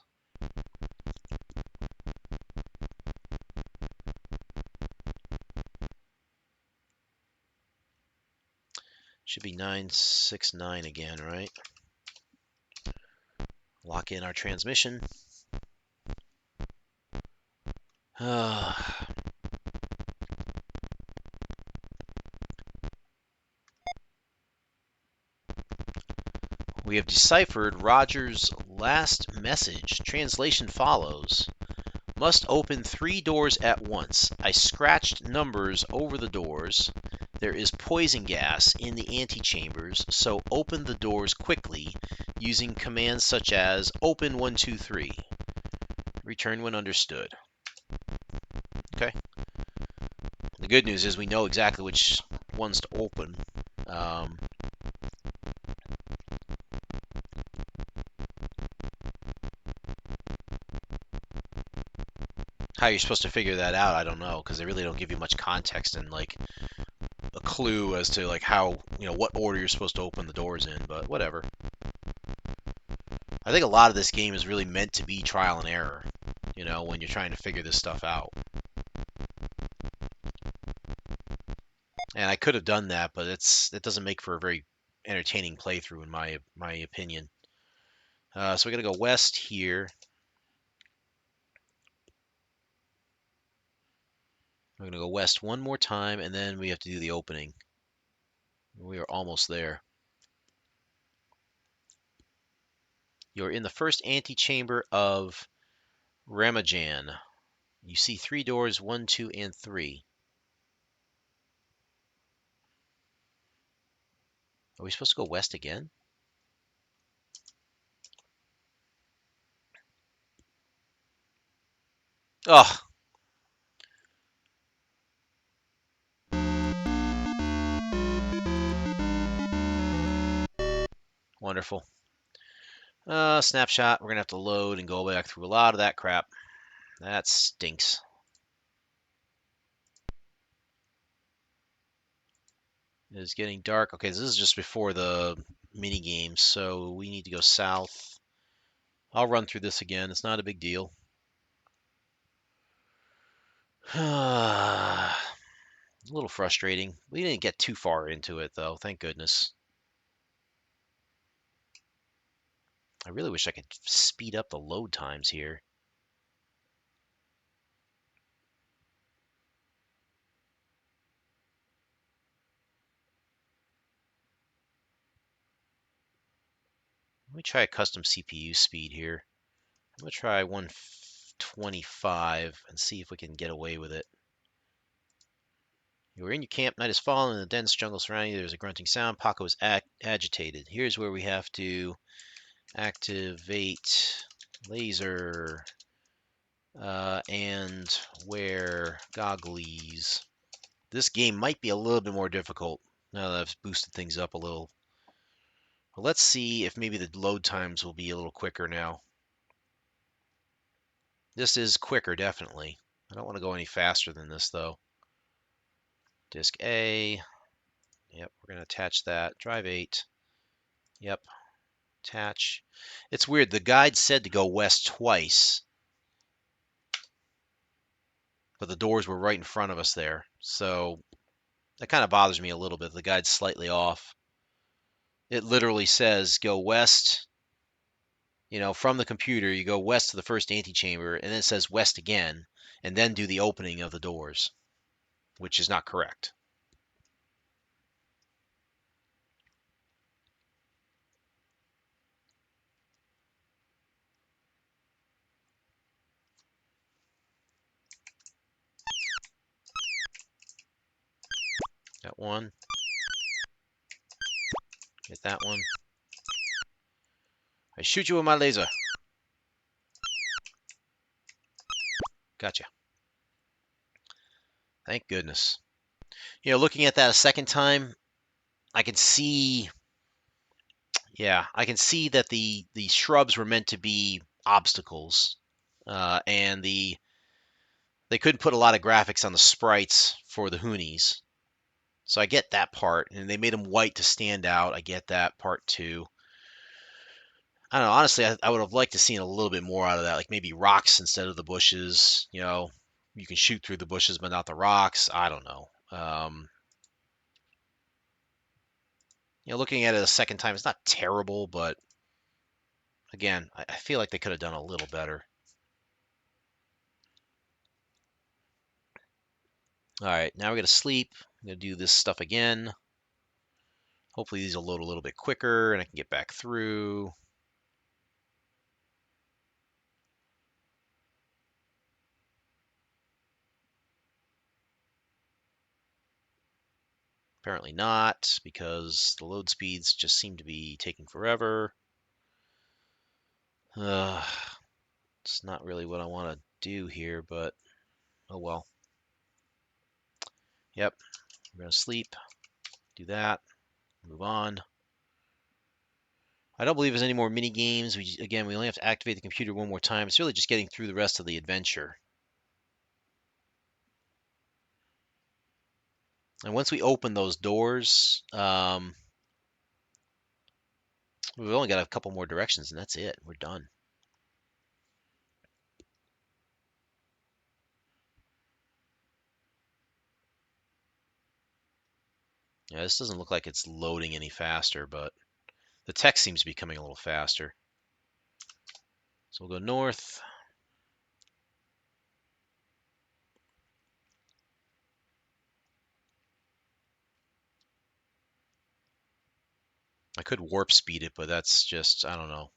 Should be 969 again, right? Lock in our transmission. We have deciphered Roger's last message. Translation follows. Must open 3 doors at once. I scratched numbers over the doors. There is poison gas in the antechambers, so open the doors quickly using commands such as open 1, 2, 3. Return when understood. Okay. The good news is we know exactly which ones to open. How you're supposed to figure that out, I don't know, because they really don't give you much context and like a clue as to like how, what order you're supposed to open the doors in, but whatever. I think a lot of this game is really meant to be trial and error, when you're trying to figure this stuff out. And I could have done that, but it doesn't make for a very entertaining playthrough in my opinion. So we're gonna go west here. We're gonna go west one more time, and then we have to do the opening. We are almost there. You're in the first antechamber of Ramajan. You see 3 doors, 1, 2, and 3. Are we supposed to go west again? Oh, wonderful. Snapshot. We're going to have to load and go back through a lot of that crap. That stinks. It is getting dark. Okay, this is just before the mini game, so we need to go south. I'll run through this again. It's not a big deal. A little frustrating. We didn't get too far into it, though. Thank goodness. I really wish I could speed up the load times here. Let me try a custom CPU speed here. I'm going to try 125 and see if we can get away with it. You are in your camp. Night has fallen in the dense jungle surrounding you. There's a grunting sound. Paco is agitated. Here's where we have to activate laser and wear goggles. This game might be a little bit more difficult now that I've boosted things up a little. But let's see if maybe the load times will be a little quicker now. This is quicker, definitely. I don't want to go any faster than this, though. Disk A. Yep, we're going to attach that. Drive 8. Yep. Attach. It's weird. The guide said to go west twice, but the doors were right in front of us there. So that kind of bothers me a little bit. The guide's slightly off. It literally says go west, from the computer, you go west to the first antechamber, and then it says west again, and then do the opening of the doors, which is not correct. Got one. Get that one. I shoot you with my laser. Gotcha. Thank goodness. Looking at that a second time, I can see, I can see that the shrubs were meant to be obstacles, and they couldn't put a lot of graphics on the sprites for the Hoonies. So I get that part, and they made them white to stand out. I get that part too. I don't know. Honestly, I would have liked to seen a little bit more out of that, like maybe rocks instead of the bushes. You can shoot through the bushes, but not the rocks. I don't know. Looking at it a second time, it's not terrible, but again, I feel like they could have done a little better. All right, now we're gonna sleep. I'm gonna do this stuff again. Hopefully these will load a little bit quicker and I can get back through. Apparently not, because the load speeds just seem to be taking forever. It's not really what I want to do here, but oh well. Yep, we're going to sleep, do that, move on. I don't believe there's any more mini games. We only have to activate the computer one more time. It's really just getting through the rest of the adventure. And once we open those doors, we've only got a couple more directions, and that's it. We're done. Yeah, this doesn't look like it's loading any faster, but the text seems to be coming a little faster. So we'll go north. I could warp speed it, but that's just, I don't know.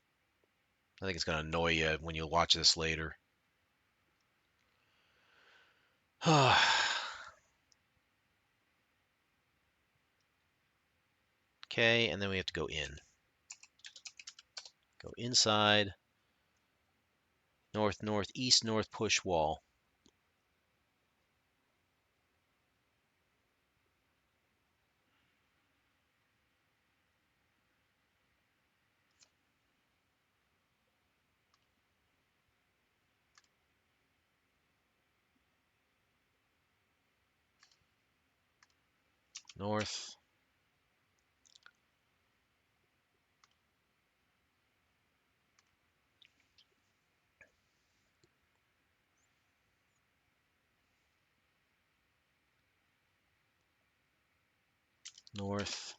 I think it's going to annoy you when you watch this later. Okay, and then we have to go in. Go inside. North, north, east, north, push wall. North. North.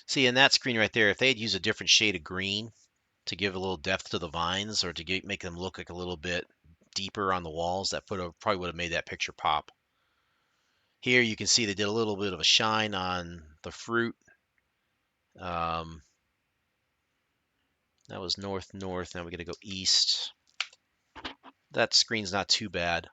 See, in that screen right there, if they had used a different shade of green to give a little depth to the vines or to make them look like a little bit deeper on the walls, that probably would have made that picture pop. Here you can see they did a little bit of a shine on the fruit. That was north, north. Now we got to go east. That screen's not too bad.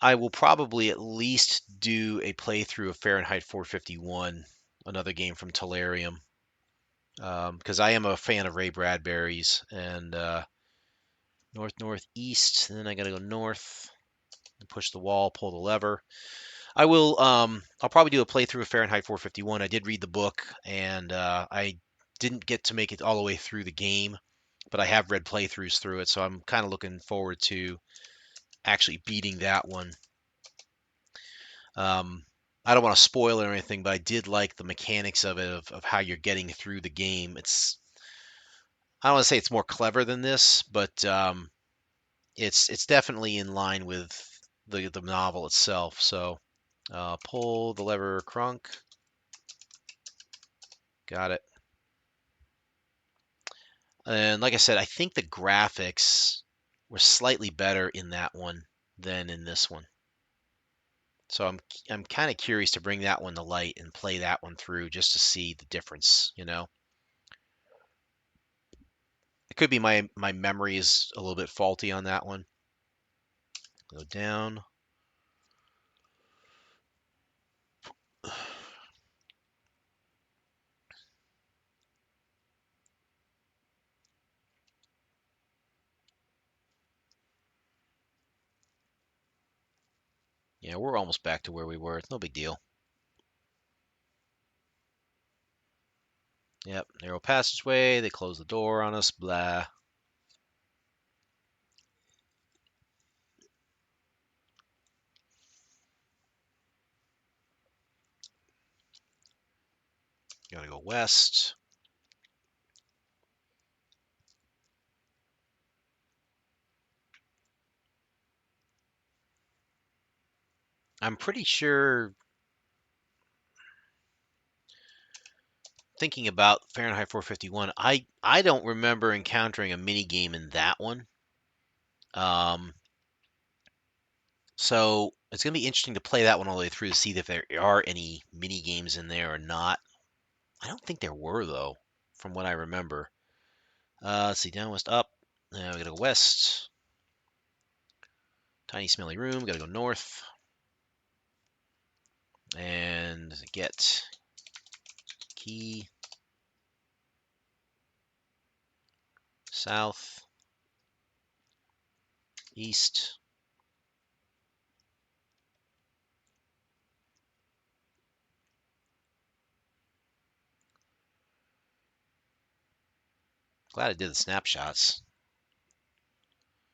I will probably at least do a playthrough of Fahrenheit 451, another game from Telarium, because I am a fan of Ray Bradbury's. And north, northeast, and then I got to go north and push the wall, pull the lever. I will. I'll probably do a playthrough of Fahrenheit 451. I did read the book, and I didn't get to make it all the way through the game, but I have read playthroughs through it, so I'm kind of looking forward to actually beating that one. I don't want to spoil it or anything, but I did like the mechanics of it, of how you're getting through the game. I don't want to say it's more clever than this, but it's definitely in line with the novel itself. So pull the lever, crunk. Got it. And like I said, I think the graphics were slightly better in that one than in this one. So I'm kind of curious to bring that one to light and play that one through just to see the difference, you know. It could be my memory is a little bit faulty on that one. Go down. Yeah, we're almost back to where we were. It's no big deal. Yep, narrow passageway. They close the door on us. Blah. Gotta go west. I'm pretty sure, thinking about Fahrenheit 451, I don't remember encountering a mini game in that one. Um, so it's gonna be interesting to play that one all the way through to see if there are any mini games in there or not. I don't think there were though, from what I remember. Let's see, down, west, up. Now we gotta go west. Tiny smelly room. Gotta go north and get key. South, east. Glad I did the snapshots.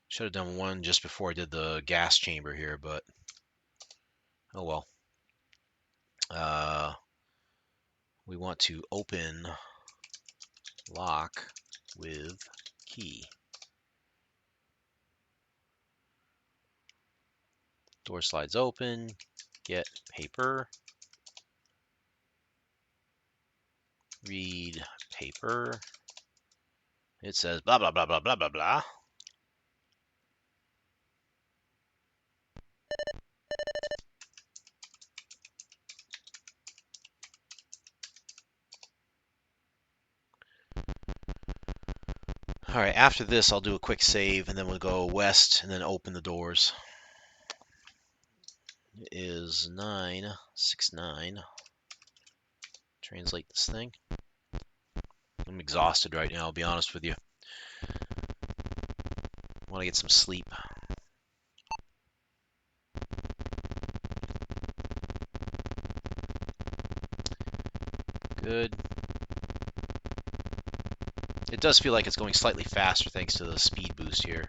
Should have done one just before I did the gas chamber here, but oh well. We want to open lock with key. Door slides open. Get paper. Read paper. It says blah, blah, blah, blah, blah, blah, blah. All right, after this, I'll do a quick save, and then we'll go west and then open the doors. It is 969. Translate this thing. I'm exhausted right now, I'll be honest with you. I want to get some sleep. Good. It does feel like it's going slightly faster thanks to the speed boost here.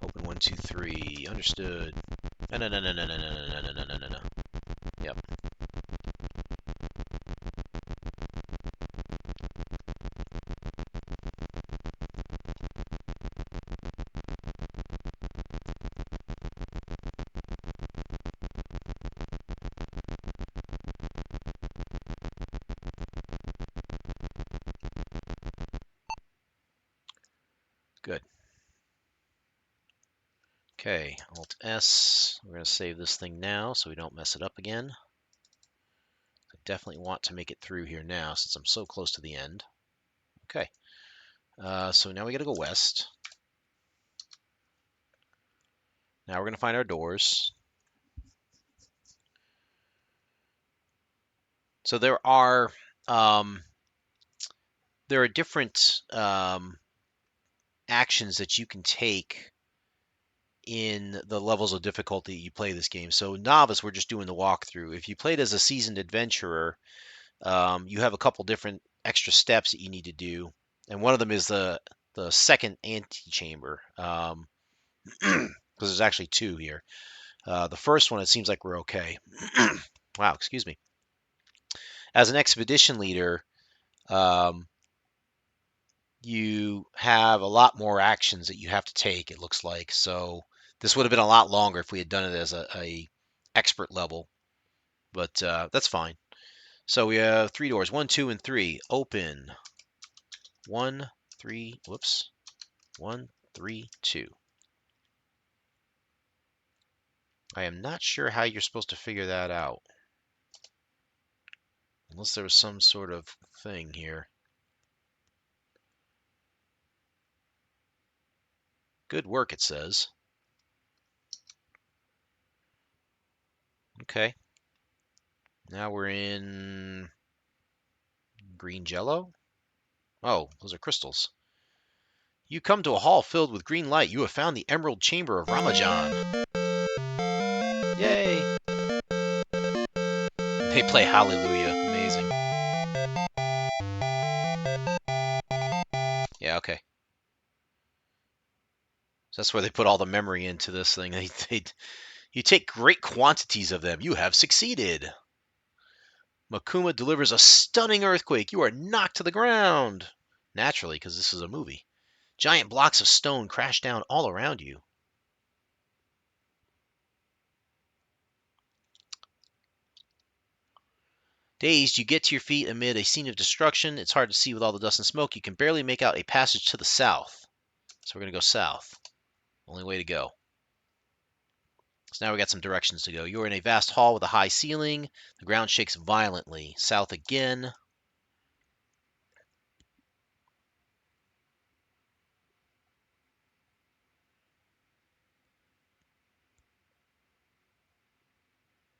Open 1, 2, 3. Understood. No, no, no, no, no, no, no, no, no, no, no, no, no. Yep. Good. Okay, Alt S. We're going to save this thing now so we don't mess it up again. I definitely want to make it through here now since I'm so close to the end. Okay. So now we got to go west. Now we're going to find our doors. So there are different actions that you can take in the levels of difficulty you play this game. So novice, we're just doing the walkthrough. If you played as a seasoned adventurer, you have a couple different extra steps that you need to do, and one of them is the second antechamber, because there's actually two here. The first one, it seems like we're okay. Wow, excuse me. As an expedition leader, you have a lot more actions that you have to take, it looks like. So this would have been a lot longer if we had done it as a expert level, but that's fine. So we have 3 doors, 1, 2, and 3. Open. 1, 3. Whoops. 1, 3, 2. I am not sure how you're supposed to figure that out. Unless there was some sort of thing here. Good work, it says. Okay. Now we're in green jello. Oh, those are crystals. You come to a hall filled with green light. You have found the Emerald Chamber of Ramajan. Yay! They play Hallelujah. Amazing. Yeah, okay. So that's where they put all the memory into this thing. You take great quantities of them. You have succeeded. Makuma delivers a stunning earthquake. You are knocked to the ground. Naturally, because this is a movie. Giant blocks of stone crash down all around you. Dazed, you get to your feet amid a scene of destruction. It's hard to see with all the dust and smoke. You can barely make out a passage to the south. So we're going to go south. Only way to go. So now we got some directions to go. You're in a vast hall with a high ceiling. The ground shakes violently. South again.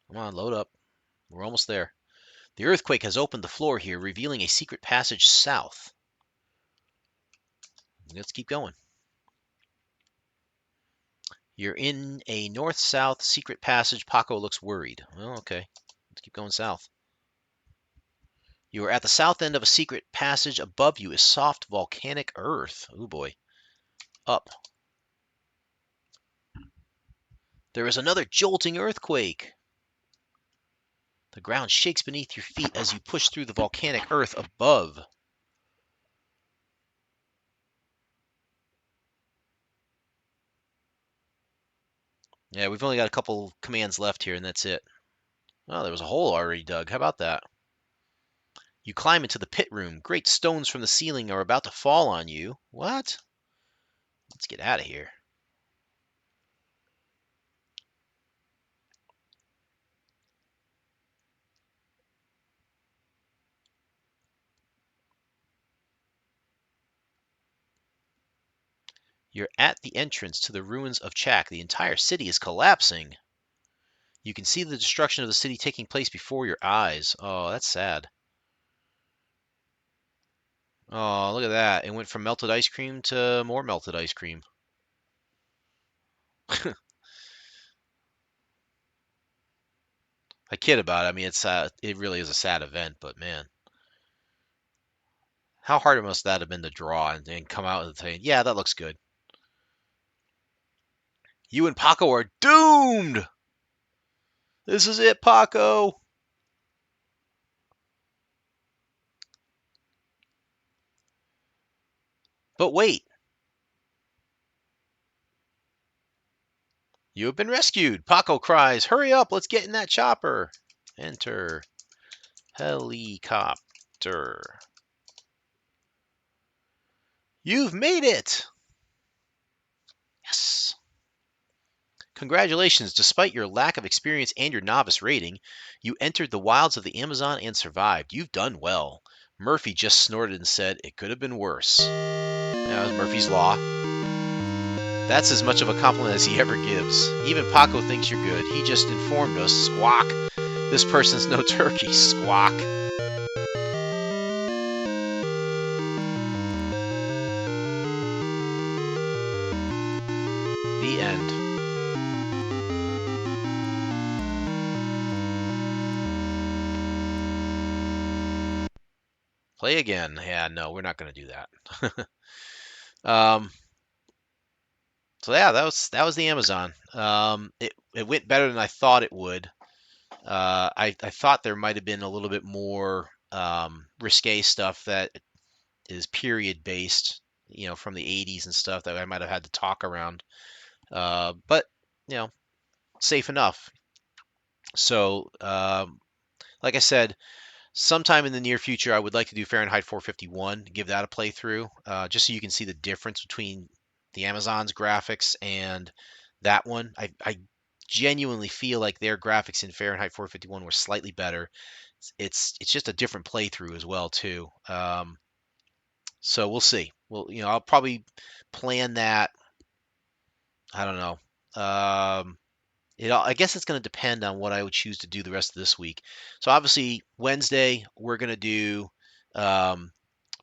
Come on, load up. We're almost there. The earthquake has opened the floor here, revealing a secret passage south. Let's keep going. You're in a north-south secret passage. Paco looks worried. Well, okay. Let's keep going south. You are at the south end of a secret passage. Above you is soft volcanic earth. Oh boy. Up. There is another jolting earthquake. The ground shakes beneath your feet as you push through the volcanic earth above. Yeah, we've only got a couple commands left here, and that's it. Oh, there was a hole already dug. How about that? You climb into the pit room. Great stones from the ceiling are about to fall on you. What? Let's get out of here. You're at the entrance to the ruins of Chak. The entire city is collapsing. You can see the destruction of the city taking place before your eyes. Oh, that's sad. Oh, look at that. It went from melted ice cream to more melted ice cream. I kid about it. I mean, it really is a sad event, but man, how hard must that have been to draw and come out and say, yeah, that looks good. You and Paco are doomed. This is it, Paco. But wait. You have been rescued. Paco cries, hurry up, let's get in that chopper. Enter. Helicopter. You've made it. Yes. Congratulations, despite your lack of experience and your novice rating, you entered the wilds of the Amazon and survived. You've done well. Murphy just snorted and said, it could have been worse. That was Murphy's Law. That's as much of a compliment as he ever gives. Even Paco thinks you're good. He just informed us. Squawk. This person's no turkey. Squawk. The end. Play again. Yeah, no, we're not going to do that. So yeah, that was the Amazon. It went better than I thought it would. I thought there might have been a little bit more risque stuff that is period based, from the 80s and stuff that I might have had to talk around. But safe enough. So, like I said, sometime in the near future, I would like to do Fahrenheit 451, give that a playthrough, just so you can see the difference between the Amazon's graphics and that one. I genuinely feel like their graphics in Fahrenheit 451 were slightly better. It's just a different playthrough as well too. So we'll see. Well, I'll probably plan that. I don't know. I guess it's going to depend on what I would choose to do the rest of this week. So obviously Wednesday we're going to do um,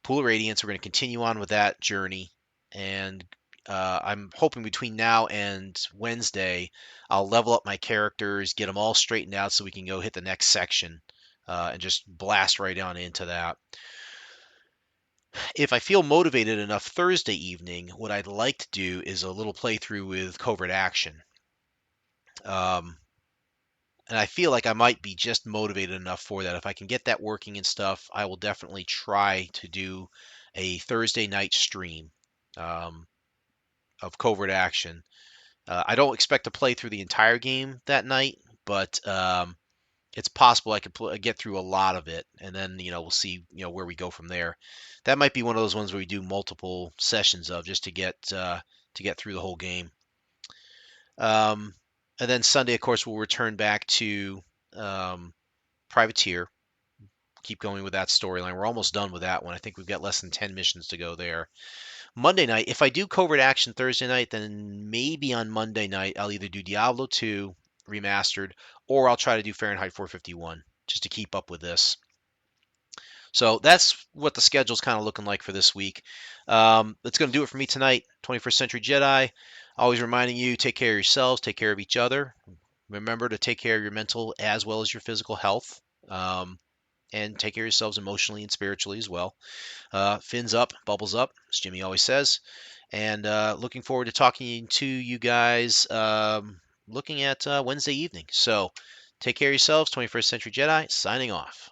Pool of Radiance. We're going to continue on with that journey, and I'm hoping between now and Wednesday I'll level up my characters, get them all straightened out, so we can go hit the next section and just blast right on into that. If I feel motivated enough Thursday evening, what I'd like to do is a little playthrough with Covert Action. Um, and I feel like I might be just motivated enough for that. If I can get that working and stuff, I will definitely try to do a Thursday night stream um, of Covert Action. I don't expect to play through the entire game that night, but it's possible I could get through a lot of it, and then we'll see where we go from there. That might be one of those ones where we do multiple sessions of just to get through the whole game. Um, and then Sunday, of course, we'll return back to um, Privateer. Keep going with that storyline. We're almost done with that one. I think we've got less than 10 missions to go there. Monday night, if I do Covert Action Thursday night, then maybe on Monday night I'll either do Diablo 2 remastered or I'll try to do Fahrenheit 451 just to keep up with this. So that's what the schedule's kind of looking like for this week. That's going to do it for me tonight. 21st Century Jedi. Always reminding you, take care of yourselves, take care of each other. Remember to take care of your mental as well as your physical health. And take care of yourselves emotionally and spiritually as well. Fins up, bubbles up, as Jimmy always says. And looking forward to talking to you guys looking at Wednesday evening. So take care of yourselves. 21st Century Jedi signing off.